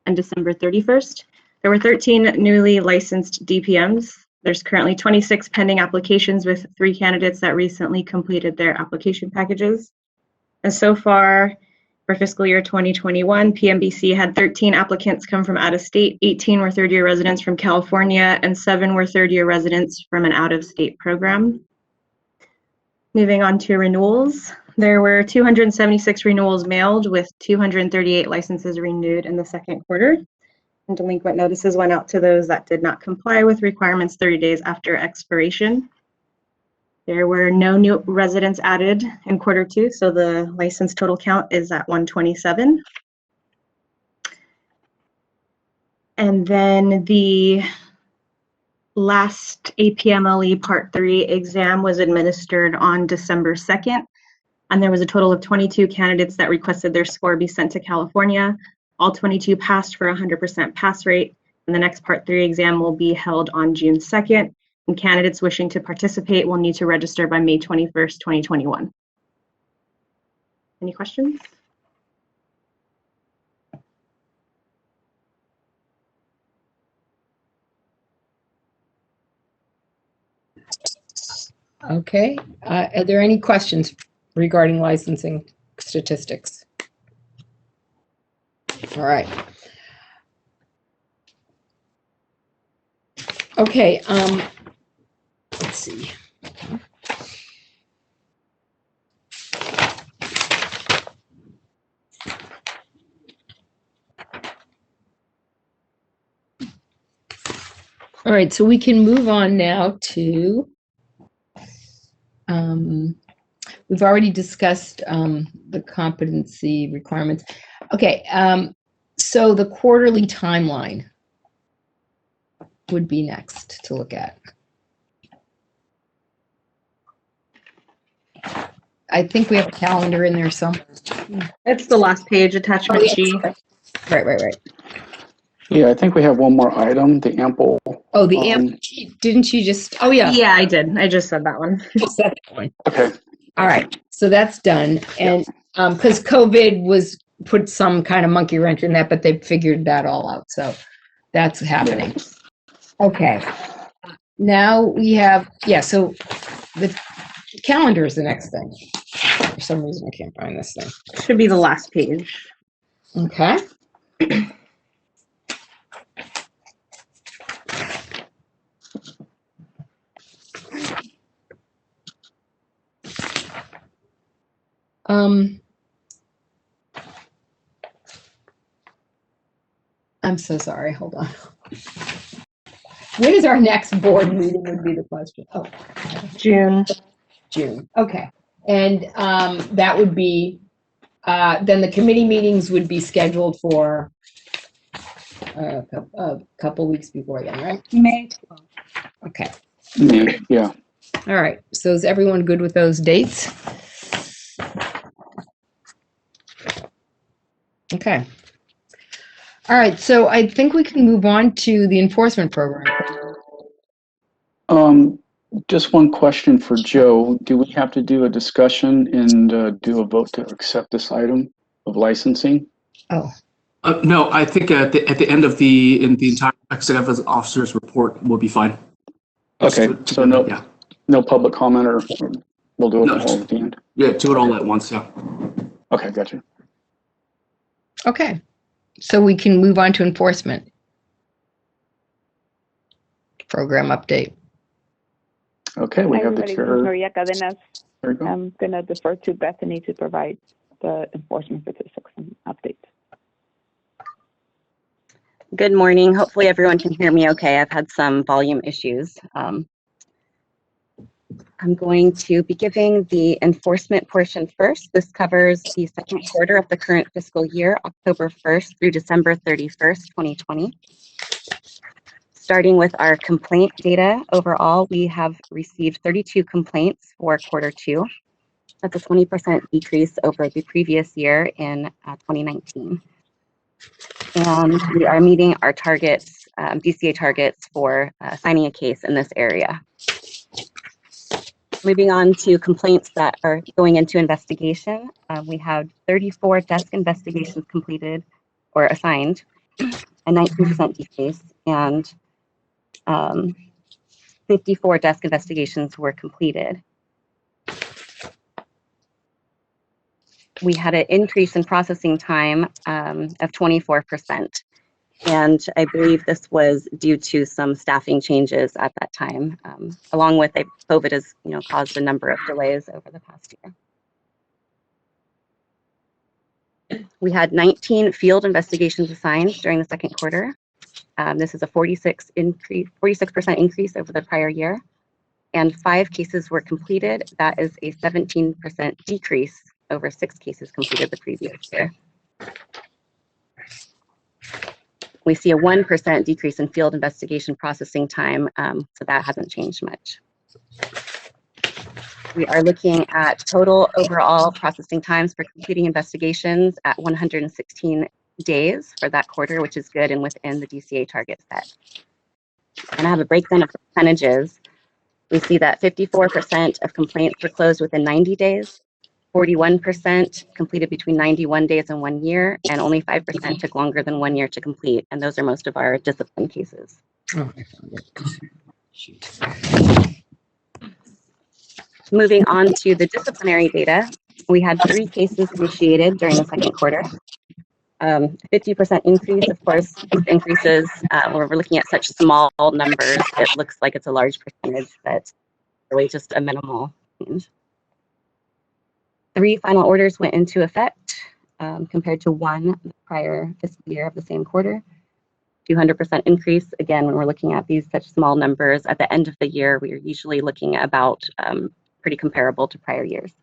and December 31st. There were 13 newly licensed DPMs. There's currently 26 pending applications with 3 candidates that recently completed their application packages. And so far, for fiscal year 2021, PMBC had 13 applicants come from out of state, 18 were third-year residents from California, and 7 were third-year residents from an out-of-state program. Moving on to renewals, there were 276 renewals mailed with 238 licenses renewed in the second quarter. And delinquent notices went out to those that did not comply with requirements 30 days after expiration. There were no new residents added in quarter 2, so the license total count is at 127. And then the last APMLE Part 3 exam was administered on December 2nd, and there was a total of 22 candidates that requested their score be sent to California. All 22 passed for 100% pass rate, and the next Part 3 exam will be held on June 2nd. And candidates wishing to participate will need to register by May 21st, 2021. Any questions? Okay. Are there any questions regarding licensing statistics? All right. Okay. Let's see. All right, so we can move on now to, we've already discussed the competency requirements. Okay, so the quarterly timeline would be next to look at. I think we have a calendar in there somewhere. It's the last page, attachment G. Right. Yeah, I think we have one more item, the ample. Oh, the amp, didn't you just, oh yeah. Yeah, I did. I just said that one. Okay. All right, so that's done. And because COVID was put some kind of monkey wrench in that, but they figured that all out. So that's happening. Okay. Now we have, so the calendar is the next thing. For some reason, I can't find this thing. Should be the last page. Okay. I'm so sorry. Hold on. When is our next board meeting would be the question. Oh, June. Okay. And that would be, then the committee meetings would be scheduled for a couple weeks before then, right? May 12th. Okay. May, yeah. All right. So is everyone good with those dates? Okay. All right. So I think we can move on to the enforcement program. Just one question for Joe. Do we have to do a discussion and do a vote to accept this item of licensing? Oh. No, I think at the end of the entire executive officer's report will be fine. Okay, so no public comment, or we'll do it all at the end? Yeah, do it all at once, yeah. Okay, gotcha. Okay. So we can move on to enforcement. Program update. Okay, we Hi, have the everybody. chair. This is Maria Cadenas. There you go. I'm going to defer to Bethany to provide the enforcement statistics and update. Good morning. Hopefully everyone can hear me okay. I've had some volume issues. I'm going to be giving the enforcement portion first. This covers the second quarter of the current fiscal year, October 1st through December 31st, 2020. Starting with our complaint data, overall, we have received 32 complaints for quarter two. That's a 20% decrease over the previous year in 2019. And we are meeting our targets, DCA targets for signing a case in this area. Moving on to complaints that are going into investigation, we have 34 desk investigations completed or assigned, a 19% decrease, and 54 desk investigations were completed. We had an increase in processing time of 24%. And I believe this was due to some staffing changes at that time, along with COVID has caused a number of delays over the past year. We had 19 field investigations assigned during the second quarter. This is a 46% increase over the prior year. And 5 cases were completed. That is a 17% decrease over 6 cases completed the previous year. We see a 1% decrease in field investigation processing time, so that hasn't changed much. We are looking at total overall processing times for completing investigations at 116 days for that quarter, which is good and within the DCA target set. And I have a breakdown of percentages. We see that 54% of complaints were closed within 90 days, 41% completed between 91 days and 1 year, and only 5% took longer than 1 year to complete. And those are most of our discipline cases. Oh, I found it. Shoot. Moving on to the disciplinary data, we had 3 cases initiated during the second quarter. 50% increase, of course, these increases, when we're looking at such small numbers, it looks like it's a large percentage, but really just a minimal change. 3 final orders went into effect compared to 1 the prior fiscal year of the same quarter. 200% increase. Again, when we're looking at these such small numbers at the end of the year, we are usually looking at about pretty comparable to prior years.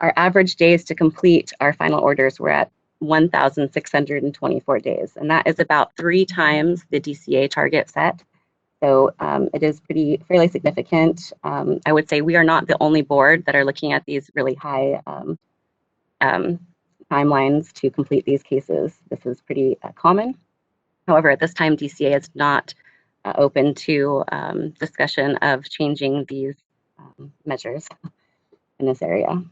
Our average days to complete our final orders were at 1,624 days, and that is about 3 times the DCA target set. So it is fairly significant. I would say we are not the only board that are looking at these really high timelines to complete these cases. This is pretty common. However, at this time, DCA is not open to discussion of changing these measures in this area.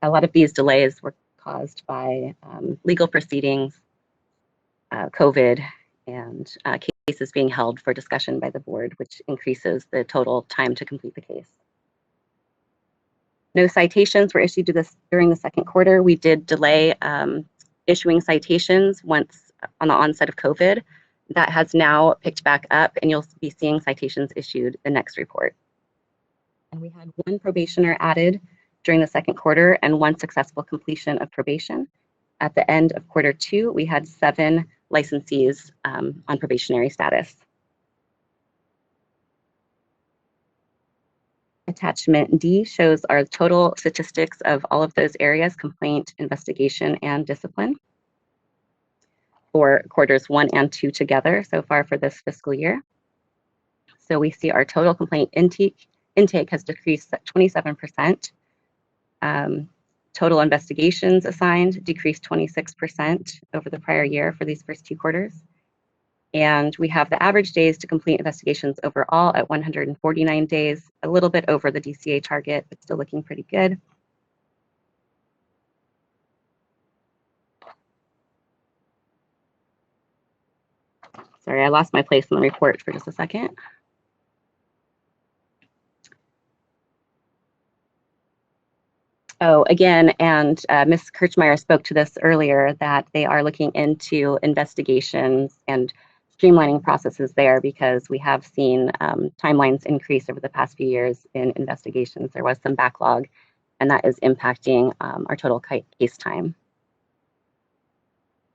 A lot of these delays were caused by legal proceedings, COVID, and cases being held for discussion by the board, which increases the total time to complete the case. No citations were issued during the second quarter. We did delay issuing citations once on the onset of COVID. That has now picked back up, and you'll be seeing citations issued the next report. And we had 1 probationer added during the second quarter and 1 successful completion of probation. At the end of quarter 2, we had 7 licensees on probationary status. Attachment D shows our total statistics of all of those areas: complaint, investigation, and discipline for quarters 1 and 2 together so far for this fiscal year. So we see our total complaint intake has decreased 27%. Total investigations assigned decreased 26% over the prior year for these first 2 quarters. And we have the average days to complete investigations overall at 149 days, a little bit over the DCA target, but still looking pretty good. Sorry, I lost my place in the report for just a second. Oh, again, and Ms. Kirchmeier spoke to this earlier, that they are looking into investigations and streamlining processes there, because we have seen timelines increase over the past few years in investigations. There was some backlog, and that is impacting our total case time.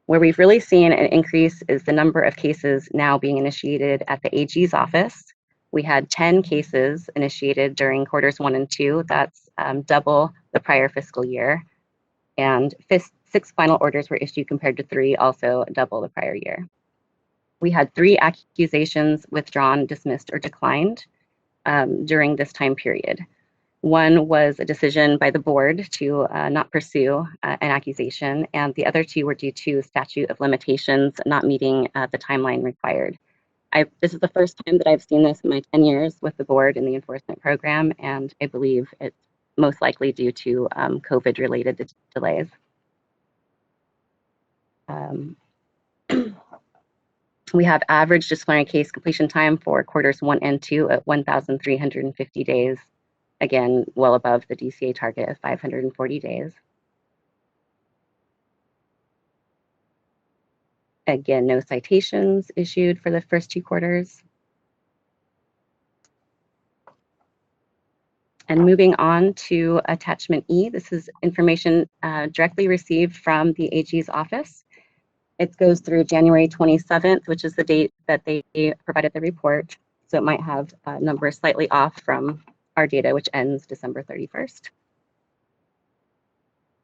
Where we've really seen an increase is the number of cases now being initiated at the AG's office. We had 10 cases initiated during quarters 1 and 2. That's double the prior fiscal year. And 6 final orders were issued compared to 3, also double the prior year. We had 3 accusations withdrawn, dismissed, or declined during this time period. 1 was a decision by the board to not pursue an accusation, and the other 2 were due to statute of limitations not meeting the timeline required. This is the first time that I've seen this in my 10 years with the board in the enforcement program, and I believe it's most likely due to COVID-related delays. We have average disciplinary case completion time for quarters 1 and 2 at 1,350 days. Again, well above the DCA target of 540 days. Again, no citations issued for the first 2 quarters. And moving on to attachment E, this is information directly received from the AG's office. It goes through January 27th, which is the date that they provided the report. So it might have numbers slightly off from our data, which ends December 31st.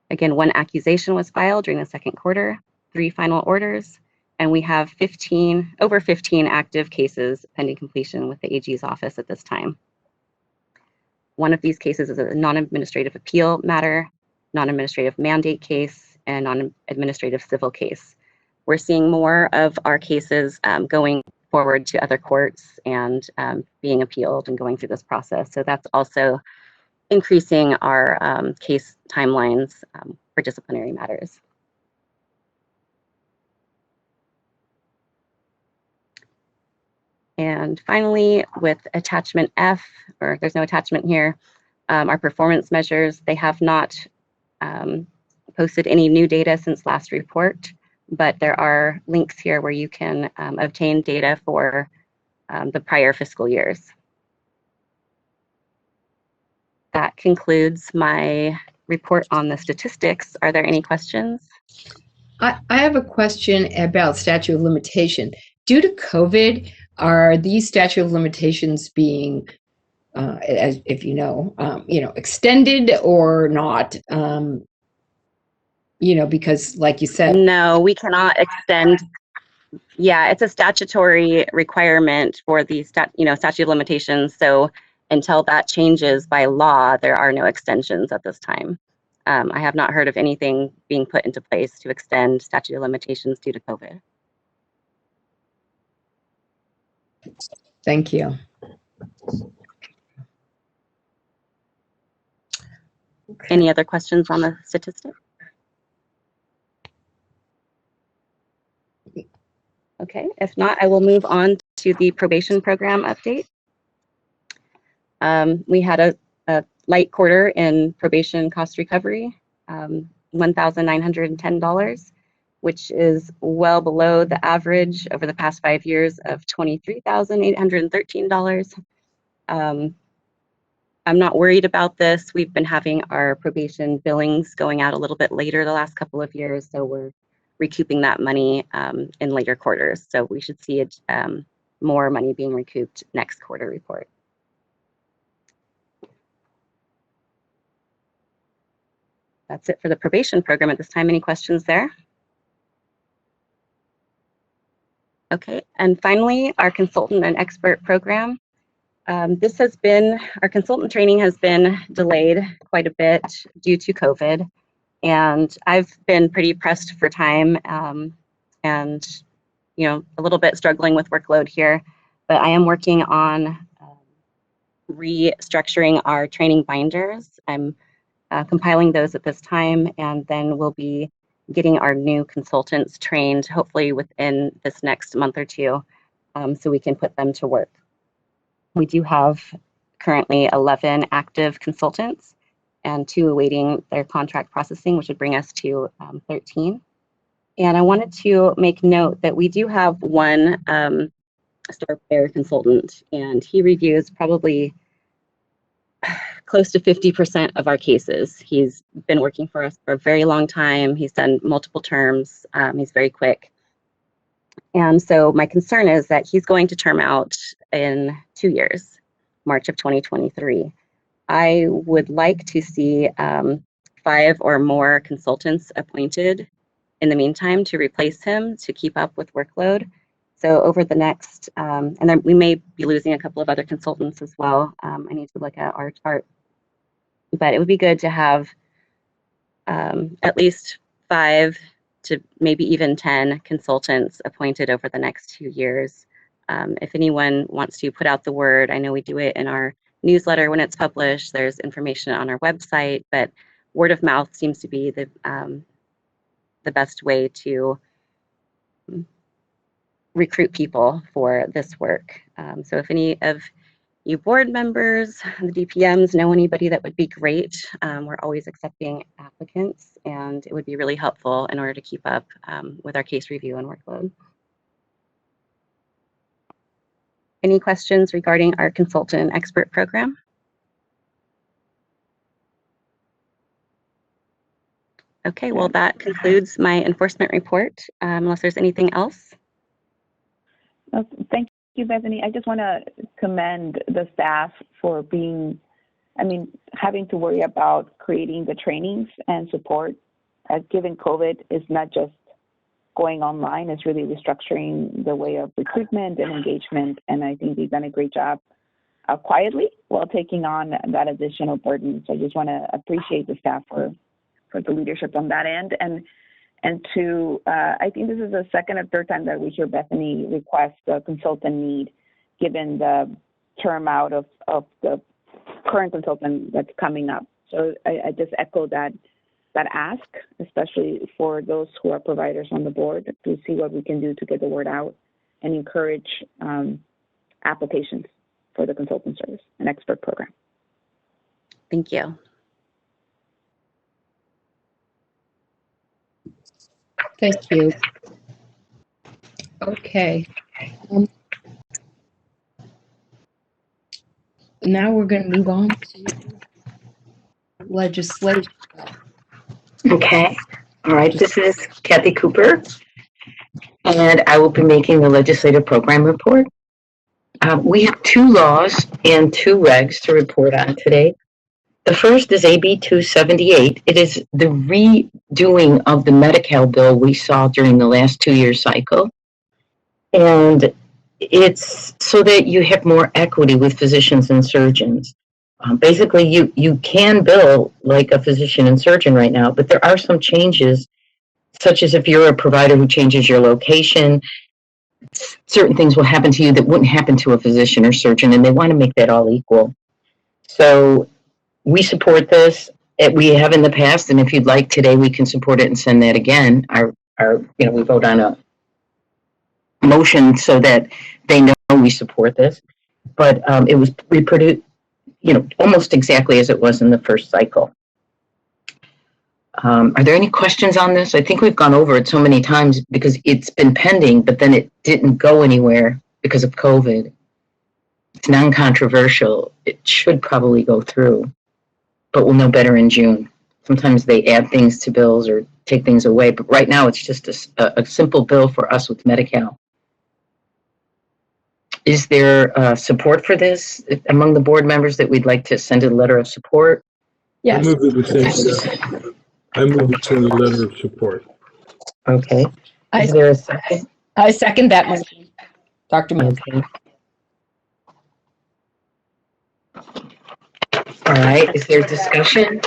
Again, 1 accusation was filed during the second quarter, 3 final orders, and we have over 15 active cases pending completion with the AG's office at this time. One of these cases is a non-administrative appeal matter, non-administrative mandate case, and non-administrative civil case. We're seeing more of our cases going forward to other courts and being appealed and going through this process. So that's also increasing our case timelines for disciplinary matters. And finally, with attachment F, or there's no attachment here, our performance measures, they have not posted any new data since last report, but there are links here where you can obtain data for the prior fiscal years. That concludes my report on the statistics. Are there any questions? I have a question about statute of limitation. Due to COVID, are these statute of limitations being, as if you know, extended or not? Because like you said, No, we cannot extend. Yeah, it's a statutory requirement for the statute of limitations. So until that changes by law, there are no extensions at this time. I have not heard of anything being put into place to extend statute of limitations due to COVID. Thank you. Any other questions on the statistic? Okay, if not, I will move on to the probation program update. We had a light quarter in probation cost recovery, $1,910, which is well below the average over the past 5 years of $23,813. I'm not worried about this. We've been having our probation billings going out a little bit later the last couple of years, so we're recouping that money in later quarters. So we should see more money being recouped next quarter report. That's it for the probation program at this time. Any questions there? Okay, and finally, our consultant and expert program. Our consultant training has been delayed quite a bit due to COVID, and I've been pretty pressed for time and a little bit struggling with workload here, but I am working on restructuring our training binders. I'm compiling those at this time, and then we'll be getting our new consultants trained, hopefully within this next month or two, so we can put them to work. We do have currently 11 active consultants and 2 awaiting their contract processing, which would bring us to 13. And I wanted to make note that we do have one star player consultant, and he reviews probably close to 50% of our cases. He's been working for us for a very long time. He's done multiple terms. He's very quick. And so my concern is that he's going to term out in 2 years, March of 2023. I would like to see 5 or more consultants appointed in the meantime to replace him, to keep up with workload. So over the next, and then we may be losing a couple of other consultants as well. I need to look at our chart, but it would be good to have at least 5 to maybe even 10 consultants appointed over the next 2 years. If anyone wants to put out the word, I know we do it in our newsletter when it's published. There's information on our website, but word of mouth seems to be the best way to recruit people for this work. So if any of you board members, the DPMs, know anybody that would be great, we're always accepting applicants, and it would be really helpful in order to keep up with our case review and workload. Any questions regarding our consultant and expert program? Okay, well, that concludes my enforcement report, unless there's anything else. Thank you, Bethany. I just want to commend the staff for having to worry about creating the trainings and support. Given COVID, it's not just going online, it's really restructuring the way of recruitment and engagement. And I think they've done a great job quietly while taking on that additional burden. So I just want to appreciate the staff for the leadership on that end. And I think this is the second or third time that we hear Bethany request a consultant need, given the term out of the current consultant that's coming up. So I just echo that ask, especially for those who are providers on the board, to see what we can do to get the word out and encourage applications for the consultant service and expert program. Thank you. Thank you. Okay. Now we're going to move on to legislation. Okay. All right, this is Kathy Cooper, and I will be making the legislative program report. We have 2 laws and 2 regs to report on today. The first is AB 278. It is the redoing of the Medi-Cal bill we saw during the last 2-year cycle. And it's so that you have more equity with physicians and surgeons. Basically, you can bill like a physician and surgeon right now, but there are some changes, such as if you're a provider who changes your location, certain things will happen to you that wouldn't happen to a physician or surgeon, and they want to make that all equal. So we support this. We have in the past, and if you'd like today, we can support it and send that again. We vote on a motion so that they know we support this. But it was reproduced, almost exactly as it was in the first cycle. Are there any questions on this? I think we've gone over it so many times because it's been pending, but then it didn't go anywhere because of COVID. It's non-controversial. It should probably go through, but we'll know better in June. Sometimes they add things to bills or take things away, but right now it's just a simple bill for us with Medi-Cal. Is there support for this among the board members that we'd like to send a letter of support? Yes. I move to send a letter of support. Okay. Is there a second? I second that motion, Dr. Manzi. Okay. All right. Is there discussion?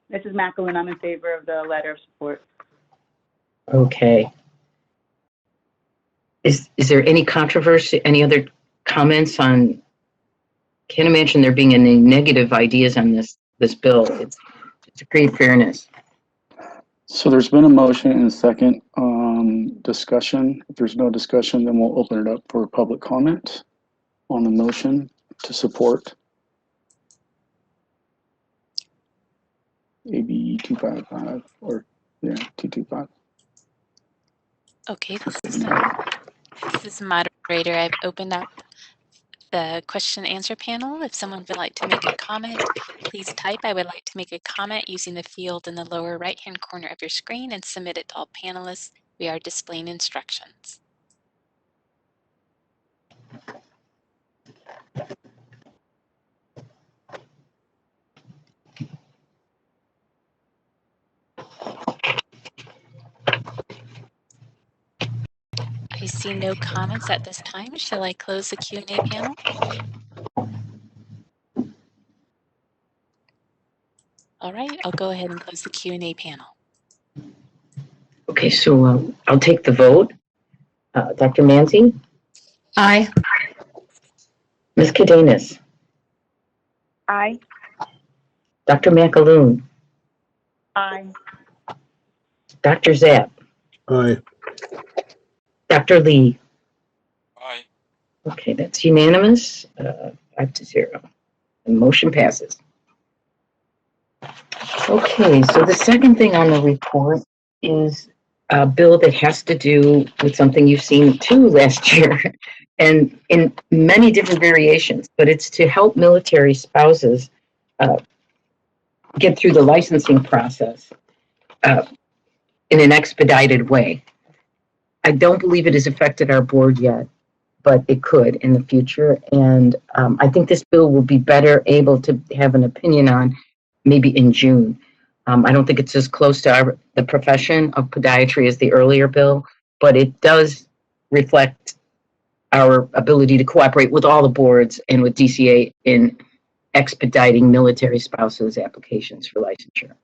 This is Macklin. I'm in favor of the letter of support. Okay. Is there any controversy, any other comments on, can't imagine there being any negative ideas on this bill. It's to create fairness. So there's been a motion and a second discussion. If there's no discussion, then we'll open it up for public comment on the motion to support AB 255 or 225. Okay, this is moderator. I've opened up the question and answer panel. If someone would like to make a comment, please type "I would like to make a comment" using the field in the lower right-hand corner of your screen and submit it to all panelists. We are displaying instructions. I see no comments at this time. Shall I close the Q&A panel? All right, I'll go ahead and close the Q&A panel. Okay, so I'll take the vote. Dr. Manzi? Aye. Ms. Cadenas? Aye. Dr. McAloon? Aye. Dr. Zapp? Aye. Dr. Lee? Aye. Okay, that's unanimous, 5-0. The motion passes. Okay, so the second thing on the report is a bill that has to do with something you've seen too last year, and in many different variations, but it's to help military spouses get through the licensing process in an expedited way. I don't believe it has affected our board yet, but it could in the future. And I think this bill will be better able to have an opinion on maybe in June. I don't think it's as close to the profession of podiatry as the earlier bill, but it does reflect our ability to cooperate with all the boards and with DCA in expediting military spouses' applications for licensure.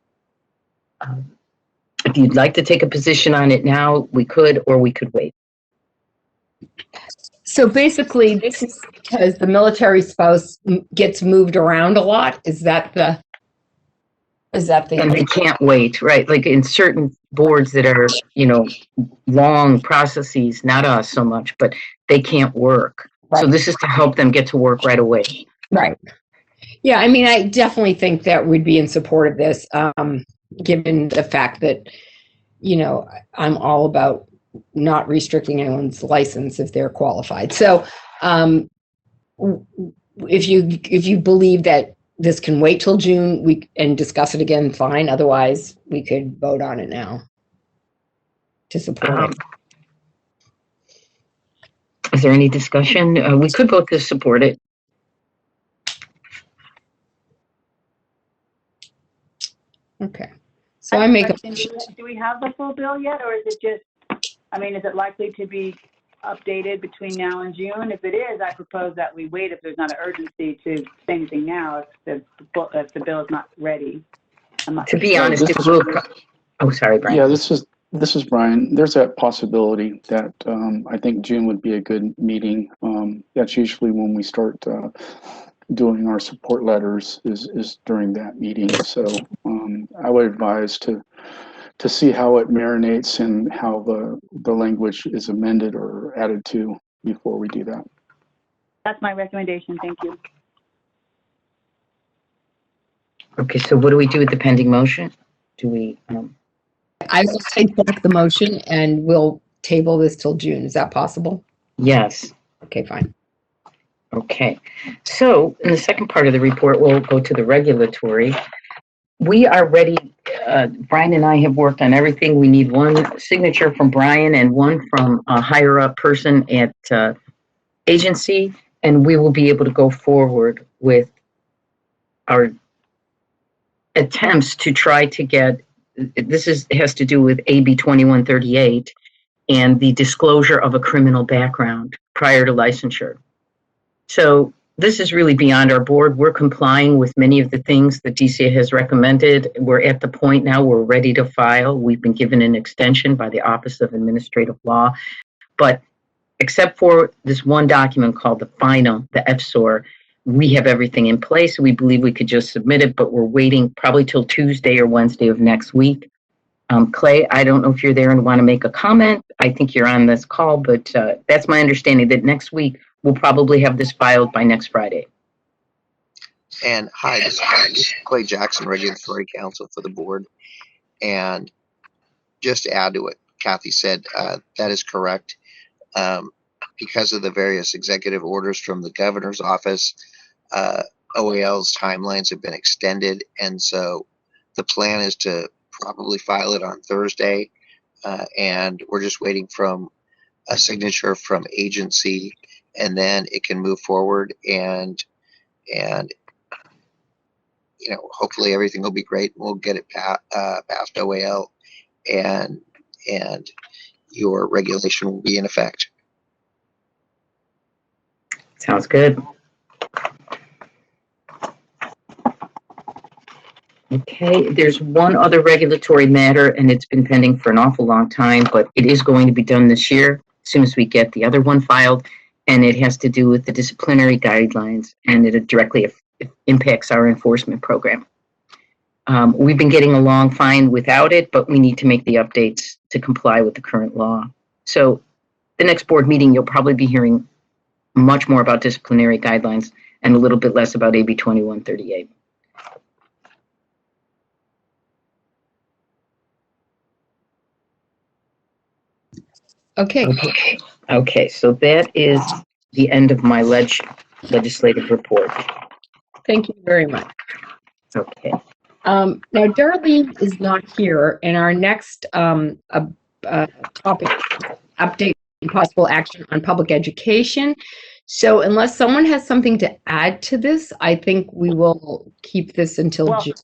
If you'd like to take a position on it now, we could, or we could wait. So basically, this is because the military spouse gets moved around a lot. Is that the? And they can't wait, right? Like in certain boards that are, long processes, not us so much, but they can't work. Right. So this is to help them get to work right away. Right. Yeah, I mean, I definitely think that we'd be in support of this, given the fact that, I'm all about not restricting anyone's license if they're qualified. So if you believe that this can wait till June and discuss it again, fine. Otherwise, we could vote on it now to support it. Is there any discussion? We could vote to support it. Okay. So I make a motion. Do we have the full bill yet, or is it just, I mean, is it likely to be updated between now and June? If it is, I propose that we wait if there's not an urgency to say anything now if the bill is not ready. To be honest, it will. Oh, sorry, Brian. Yeah, this is Brian. There's that possibility that I think June would be a good meeting. That's usually when we start doing our support letters is during that meeting. So I would advise to see how it marinates and how the language is amended or added to before we do that. That's my recommendation. Thank you. Okay, so what do we do with the pending motion? Do we? I will take back the motion and we'll table this till June. Is that possible? Yes. Okay, fine. Okay. So in the second part of the report, we'll go to the regulatory. We are ready. Brian and I have worked on everything. We need one signature from Brian and one from a higher up person at agency, and we will be able to go forward with our attempts to try to get, has to do with AB 2138 and the disclosure of a criminal background prior to licensure. So this is really beyond our board. We're complying with many of the things that DCA has recommended. We're at the point now we're ready to file. We've been given an extension by the Office of Administrative Law, but except for this one document called the final, the FSOR, we have everything in place. We believe we could just submit it, but we're waiting probably till Tuesday or Wednesday of next week. Clay, I don't know if you're there and want to make a comment. I think you're on this call, but that's my understanding that next week we'll probably have this filed by next Friday. And hi, this is Clay Jackson, Regulatory Counsel for the board. And just to add to what Kathy said, that is correct. Because of the various executive orders from the governor's office, OAL's timelines have been extended. And so the plan is to probably file it on Thursday. And we're just waiting from a signature from agency, and then it can move forward, and you know, hopefully everything will be great. We'll get it past OAL, and your regulation will be in effect. Sounds good. Okay, there's one other regulatory matter, and it's been pending for an awful long time, but it is going to be done this year as soon as we get the other one filed, and it has to do with the disciplinary guidelines, and it directly impacts our enforcement program. We've been getting along fine without it, but we need to make the updates to comply with the current law. So the next board meeting, you'll probably be hearing much more about disciplinary guidelines and a little bit less about AB 2138. Okay, so that is the end of my legislative report. Thank you very much. Okay. Now, Darlene is not here, and our next topic, update and possible action on public education. So unless someone has something to add to this, I think we will keep this until June.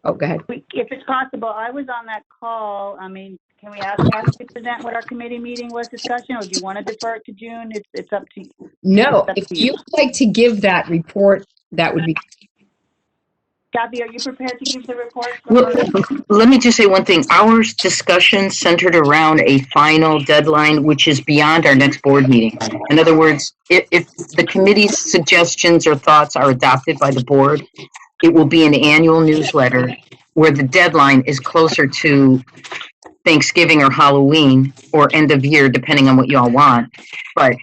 Oh, go ahead. If it's possible, I was on that call. I mean, can we ask Kathy to present what our committee meeting was discussion, or do you want to defer it to June? It's up to you. No, if you'd like to give that report, that would be. Kathy, are you prepared to give the report? Well, let me just say one thing. Our discussion centered around a final deadline, which is beyond our next board meeting. In other words, if the committee's suggestions or thoughts are adopted by the board, it will be an annual newsletter where the deadline is closer to Thanksgiving or Halloween or end of year, depending on what you all want. But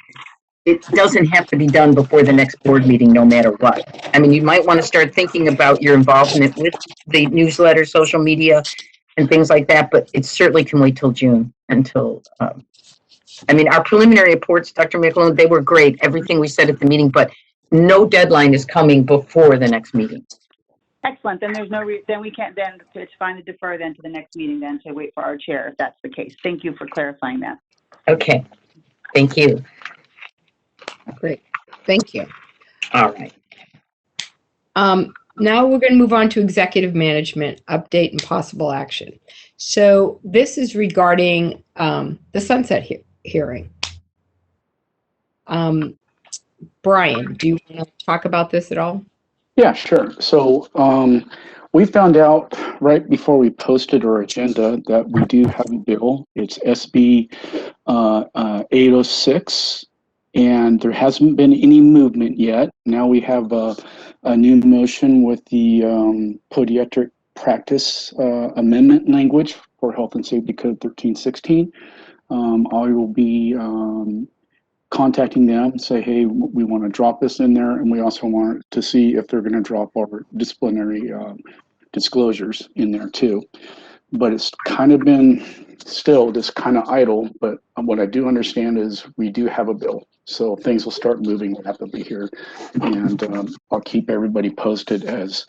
it doesn't have to be done before the next board meeting, no matter what. I mean, you might want to start thinking about your involvement with the newsletter, social media, and things like that, but it certainly can wait till June until, I mean, our preliminary reports, Dr. McClellan, they were great, everything we said at the meeting, but no deadline is coming before the next meeting. Excellent. Then there's no then we can't then it's fine to defer then to the next meeting then to wait for our chair if that's the case. Thank you for clarifying that. Okay, thank you. Great. Thank you. All right. Now we're going to move on to executive management update and possible action. So this is regarding the sunset hearing. Brian, do you want to talk about this at all? Yeah, sure. So we found out right before we posted our agenda that we do have a bill. It's SB 806, and there hasn't been any movement yet. Now we have a new motion with the podiatric practice amendment language for Health and Safety Code 1316. I will be contacting them and say, hey, we want to drop this in there, and we also want to see if they're going to drop our disciplinary disclosures in there too. But it's kind of been still just kind of idle, but what I do understand is we do have a bill, so things will start moving rapidly here, and I'll keep everybody posted as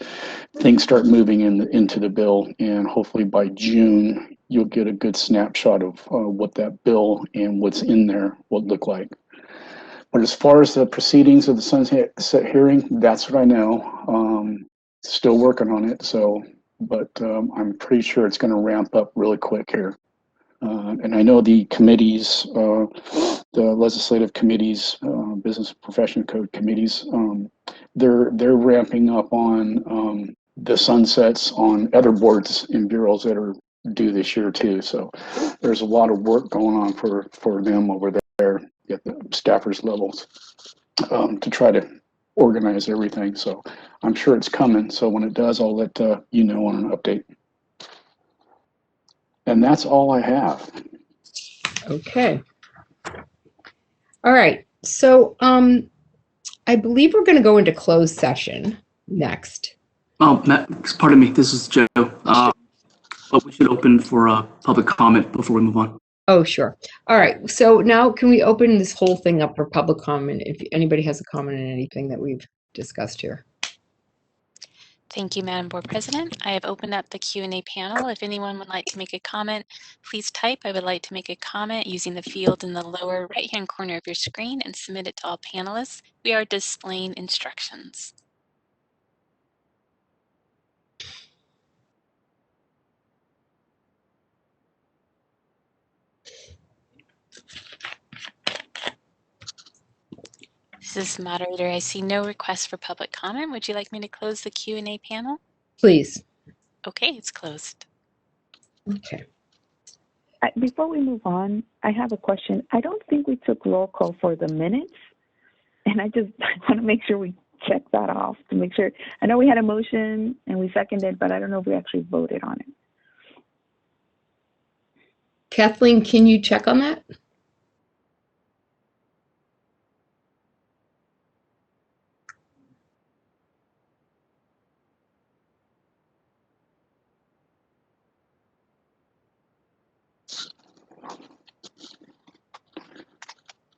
things start moving into the bill, and hopefully by June you'll get a good snapshot of what that bill and what's in there will look like. But as far as the proceedings of the sunset hearing, that's what I know. Still working on it, but I'm pretty sure it's going to ramp up really quick here. And I know the committees, the legislative committees, business profession code committees, they're ramping up on the sunsets on other boards and bureaus that are due this year too. So there's a lot of work going on for them over there at the staffers levels to try to organize everything. So I'm sure it's coming. So when it does, I'll let you know on an update. And that's all I have. Okay. All right. So I believe we're going to go into closed session next. Matt, pardon me. This is Joe. But we should open for public comment before we move on. Oh, sure. All right. So now can we open this whole thing up for public comment if anybody has a comment on anything that we've discussed here? Thank you, Madam Board President. I have opened up the Q&A panel. If anyone would like to make a comment, please type, I would like to make a comment using the field in the lower right-hand corner of your screen and submit it to all panelists. We are displaying instructions. This is moderator. I see no request for public comment. Would you like me to close the Q&A panel? Please. Okay, it's closed. Okay. Before we move on, I have a question. I don't think we took roll call for the minutes, and I want to make sure we check that off to make sure. I know we had a motion and we seconded, but I don't know if we actually voted on it. Kathleen, can you check on that?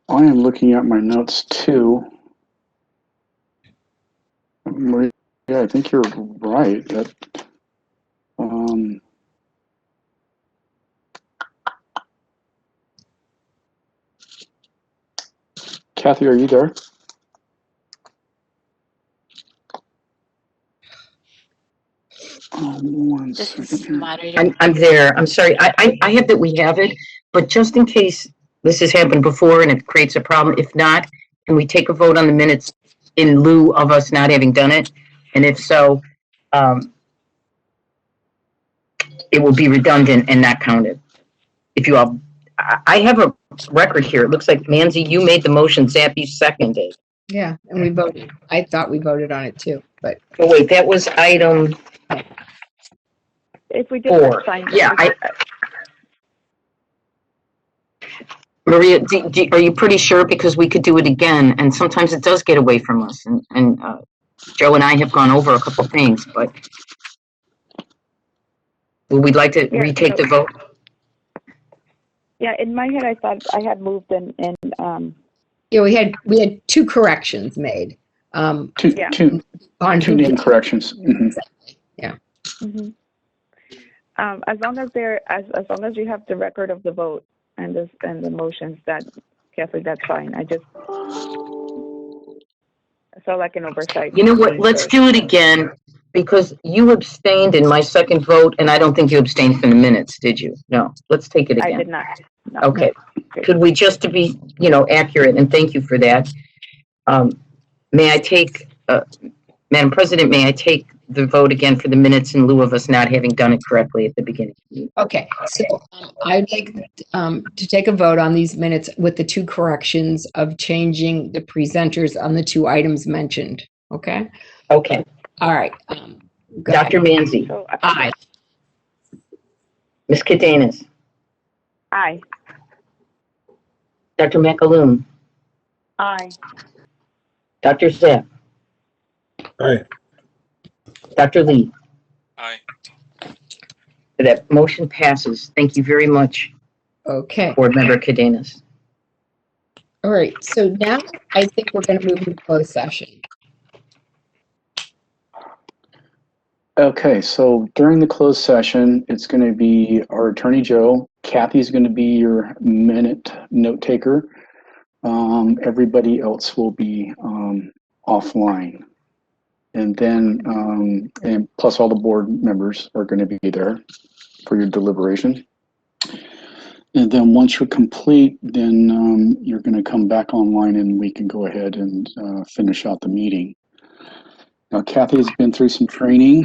I am looking at my notes too. Maria, I think you're right. That, Kathy, are you there? One second. I'm there. I'm sorry. I have that we have it, but just in case this has happened before and it creates a problem, if not, can we take a vote on the minutes in lieu of us not having done it? And if so, it will be redundant and not counted. If you all, I have a record here. It looks like Manzi, you made the motion, Zap, you seconded. Yeah, and we voted. I thought we voted on it too, but. Oh wait, that was item. If we did 4. Yeah, Maria, are you pretty sure? Because we could do it again, and sometimes it does get away from us. And Joe and I have gone over a couple things, but we'd like to retake the vote. Yeah, in my head, I thought I had moved and Yeah, we had 2 corrections made. Two name corrections. Mm-hmm. Mm-hmm. As long as you have the record of the vote and the motions, that Kathy, that's fine. I saw like an oversight. You know what? Let's do it again because you abstained in my second vote, and I don't think you abstained from the minutes, did you? No. Let's take it again. I did not. No. Okay. Could we, just to be, accurate, and thank you for that. May I take, Madam President, may I take the vote again for the minutes in lieu of us not having done it correctly at the beginning? Okay, so I'd like to take a vote on these minutes with the two corrections of changing the presenters on the two items mentioned. Okay? Okay. All right. Dr. Manzi. Aye. Ms. Cadenas. Aye. Dr. McAloon. Aye. Dr. Zapp. Aye. Dr. Lee. Aye. That motion passes. Thank you very much. Okay. Board Member Cadenas. All right. So now I think we're going to move into closed session. Okay, so during the closed session, it's going to be our attorney Joe. Kathy's going to be your minute note taker. Everybody else will be offline. And then, and plus all the board members are going to be there for your deliberation. And then once you're complete, then you're going to come back online and we can go ahead and finish out the meeting. Now, Kathy has been through some training.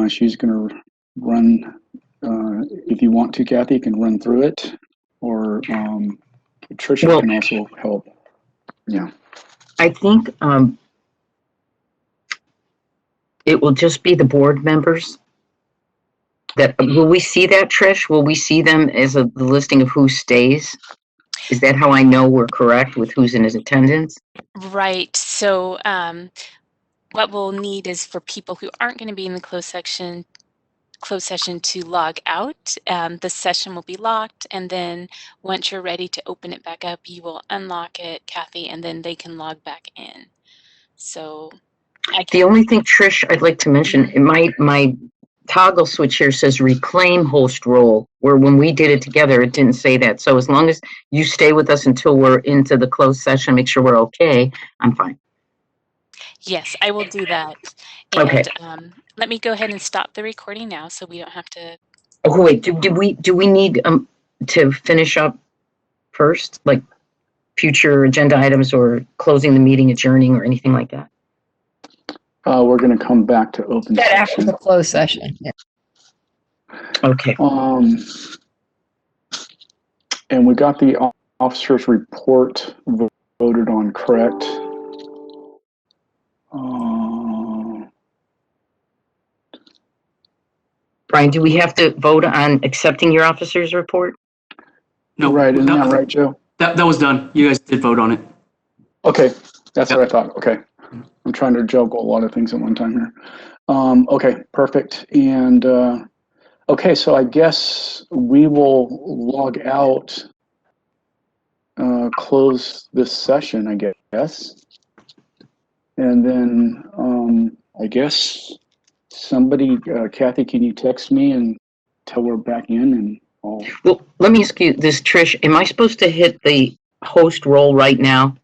She's going to run, if you want to, Kathy, you can run through it. Or Tricia can also help. Yeah. I think it will just be the board members. Will we see that, Trish? Will we see them as the listing of who stays? Is that how I know we're correct with who's in his attendance? Right. So what we'll need is for people who aren't going to be in the closed session to log out. The session will be locked, and then once you're ready to open it back up, you will unlock it, Kathy, and then they can log back in. So the only thing, Trish, I'd like to mention, my toggle switch here says reclaim host role, where when we did it together, it didn't say that. So as long as you stay with us until we're into the closed session, make sure we're okay, I'm fine. Yes, I will do that. And, okay. Let me go ahead and stop the recording now so we don't have to. Oh, wait, do we need to finish up first, like future agenda items or closing the meeting, adjourning, or anything like that? We're going to come back to open that session. After the closed session. Yeah. Okay. And we got the officer's report voted on, correct? Brian, do we have to vote on accepting your officer's report? No. Right, isn't that right, Joe? That was done. You guys did vote on it. Okay, that's what I thought. Okay. I'm trying to juggle a lot of things at one time here. Okay, perfect. And okay, so I guess we will log out, close this session, I guess. And then I guess somebody, Kathy, can you text me and tell we're back in? And well, let me ask you this, Trish. Am I supposed to hit the host role right now?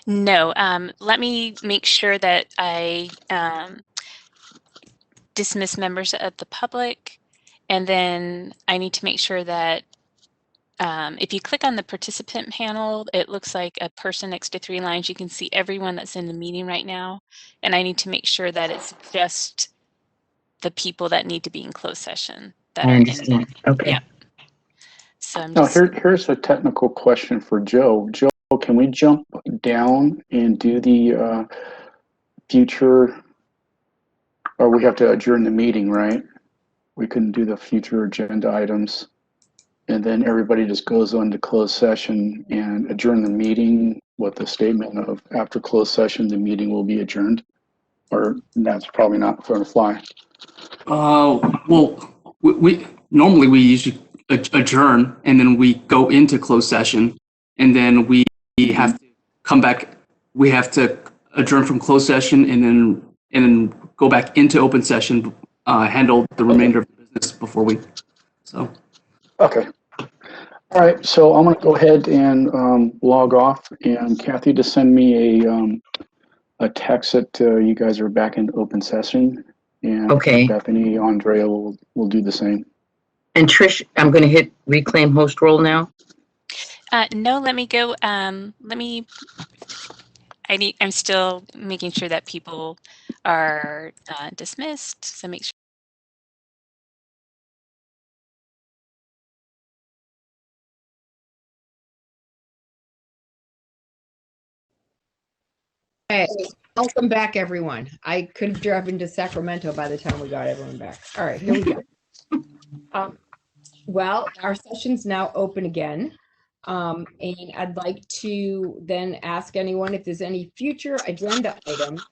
No, let me make sure that I dismiss members of the public, and then I need to make sure that if you click on the participant panel, it looks like a person next to 3 lines. You can see everyone that's in the meeting right now, and I need to make sure that it's just the people that need to be in closed session that I are understand. in. Okay. Yeah. So I'm now, just... here's a technical question for Joe. Joe, can we jump down and do the future, or we have to adjourn the meeting, right? We couldn't do the future agenda items, and then everybody just goes on to closed session and adjourn the meeting with the statement of after closed session, the meeting will be adjourned, or that's probably not going to fly. Well, we normally we usually adjourn and then we go into closed session, and then we have to come back. We have to adjourn from closed session and then go back into open session handle the remainder of the business before we, so. Okay. All right, so I'm going to go ahead and log off, and Kathy to send me a text that you guys are back in open session, and Okay. Bethany, Andrea will do the same. And Trish, I'm going to hit reclaim host role now. No, let me go. I'm still making sure that people are dismissed. So make sure. Hey, welcome back, everyone. I could have driven to Sacramento by the time we got everyone back. All right, here we go. Well, our session's now open again. And I'd like to then ask anyone if there's any future agenda items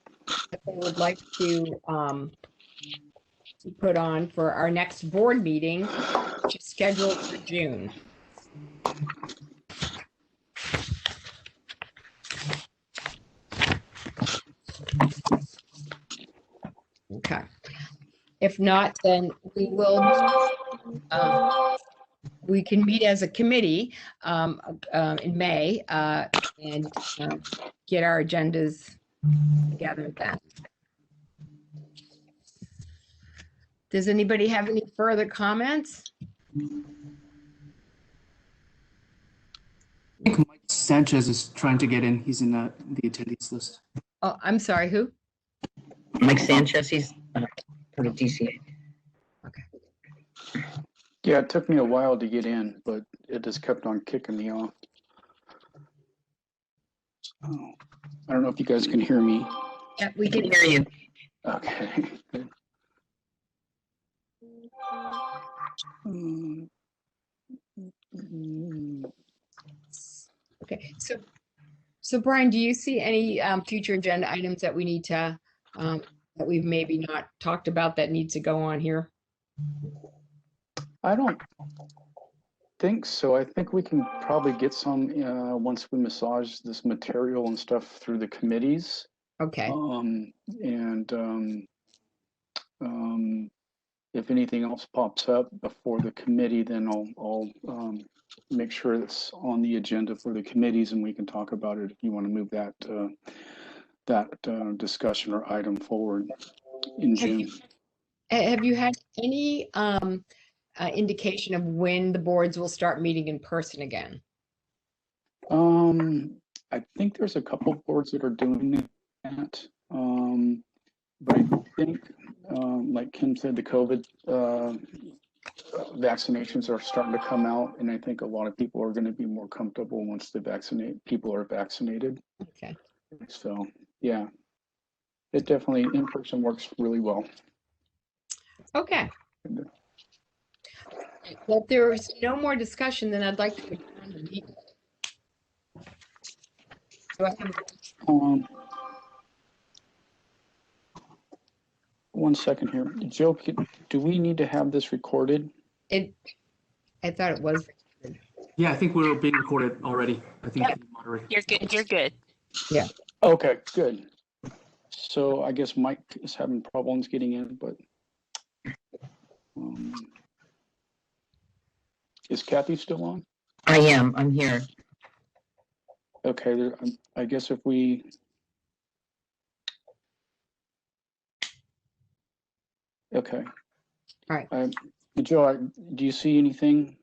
that they would like to put on for our next board meeting, which is scheduled for June. Okay. If not, then we will, we can meet as a committee in May and get our agendas together then. Does anybody have any further comments? I think Mike Sanchez is trying to get in. He's in the attendees list. Oh, I'm sorry, who? Mike Sanchez, he's for the DCA. Okay. Yeah, it took me a while to get in, but it just kept on kicking me off. Oh, I don't know if you guys can hear me. Yeah, we can hear you. Okay. Okay, so Brian, do you see any future agenda items that we need to, that we've maybe not talked about that needs to go on here? I don't think so. I think we can probably get some once we massage this material and stuff through the committees. Okay. If anything else pops up before the committee, then I'll make sure it's on the agenda for the committees, and we can talk about it if you want to move that discussion or item forward in June. Have you had any indication of when the boards will start meeting in person again? I think there's a couple boards that are doing that. But I think, like Kim said, the COVID vaccinations are starting to come out, and I think a lot of people are going to be more comfortable once the people are vaccinated. Okay. So, yeah, it definitely in person works really well. Okay. Well, if there's no more discussion, then I'd like to adjourn the meeting. So I have one second here. Joe, do we need to have this recorded? I thought it was recorded. Yeah, I think we're being recorded already. I think You're good. You're good. Yeah. Okay, good. So I guess Mike is having problems getting in, but is Kathy still on? I am. I'm here. Okay, I guess if we okay. All right. Joe, do you see anything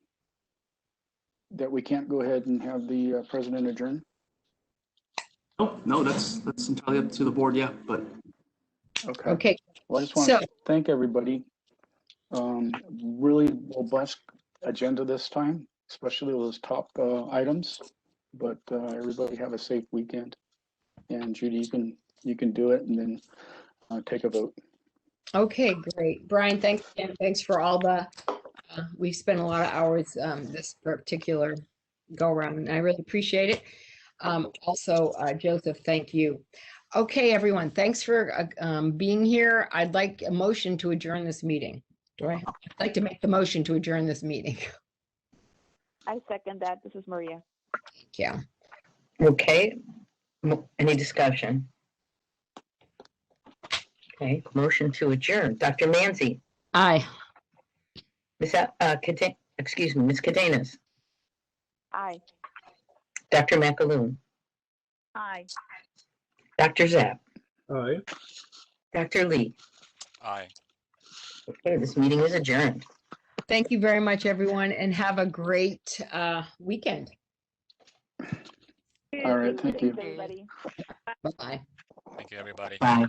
that we can't go ahead and have the president adjourn? Oh, no, that's entirely up to the board, yeah, but. Okay. Okay. Well, I just want to thank everybody. Really robust agenda this time, especially those top items. But everybody have a safe weekend. And Judy, you can do it and then take a vote. Okay, great. Brian, thanks again. Thanks for all the, we've spent a lot of hours this particular go around, and I really appreciate it. Also, Joseph, thank you. Okay, everyone, thanks for being here. I'd like a motion to adjourn this meeting. I'd like to make the motion to adjourn this meeting. I second that. This is Maria. Yeah. Okay. Any discussion? Okay, motion to adjourn. Dr. Manzi, Aye. Ms. Ms. Cadenas, Aye. Dr. McAloon, Aye. Dr. Zapp, Aye. Dr. Lee. Aye. Okay, this meeting is adjourned. Thank you very much, everyone, and have a great weekend. All right, thank you. Everybody. Bye-bye. Thank you, everybody. Bye.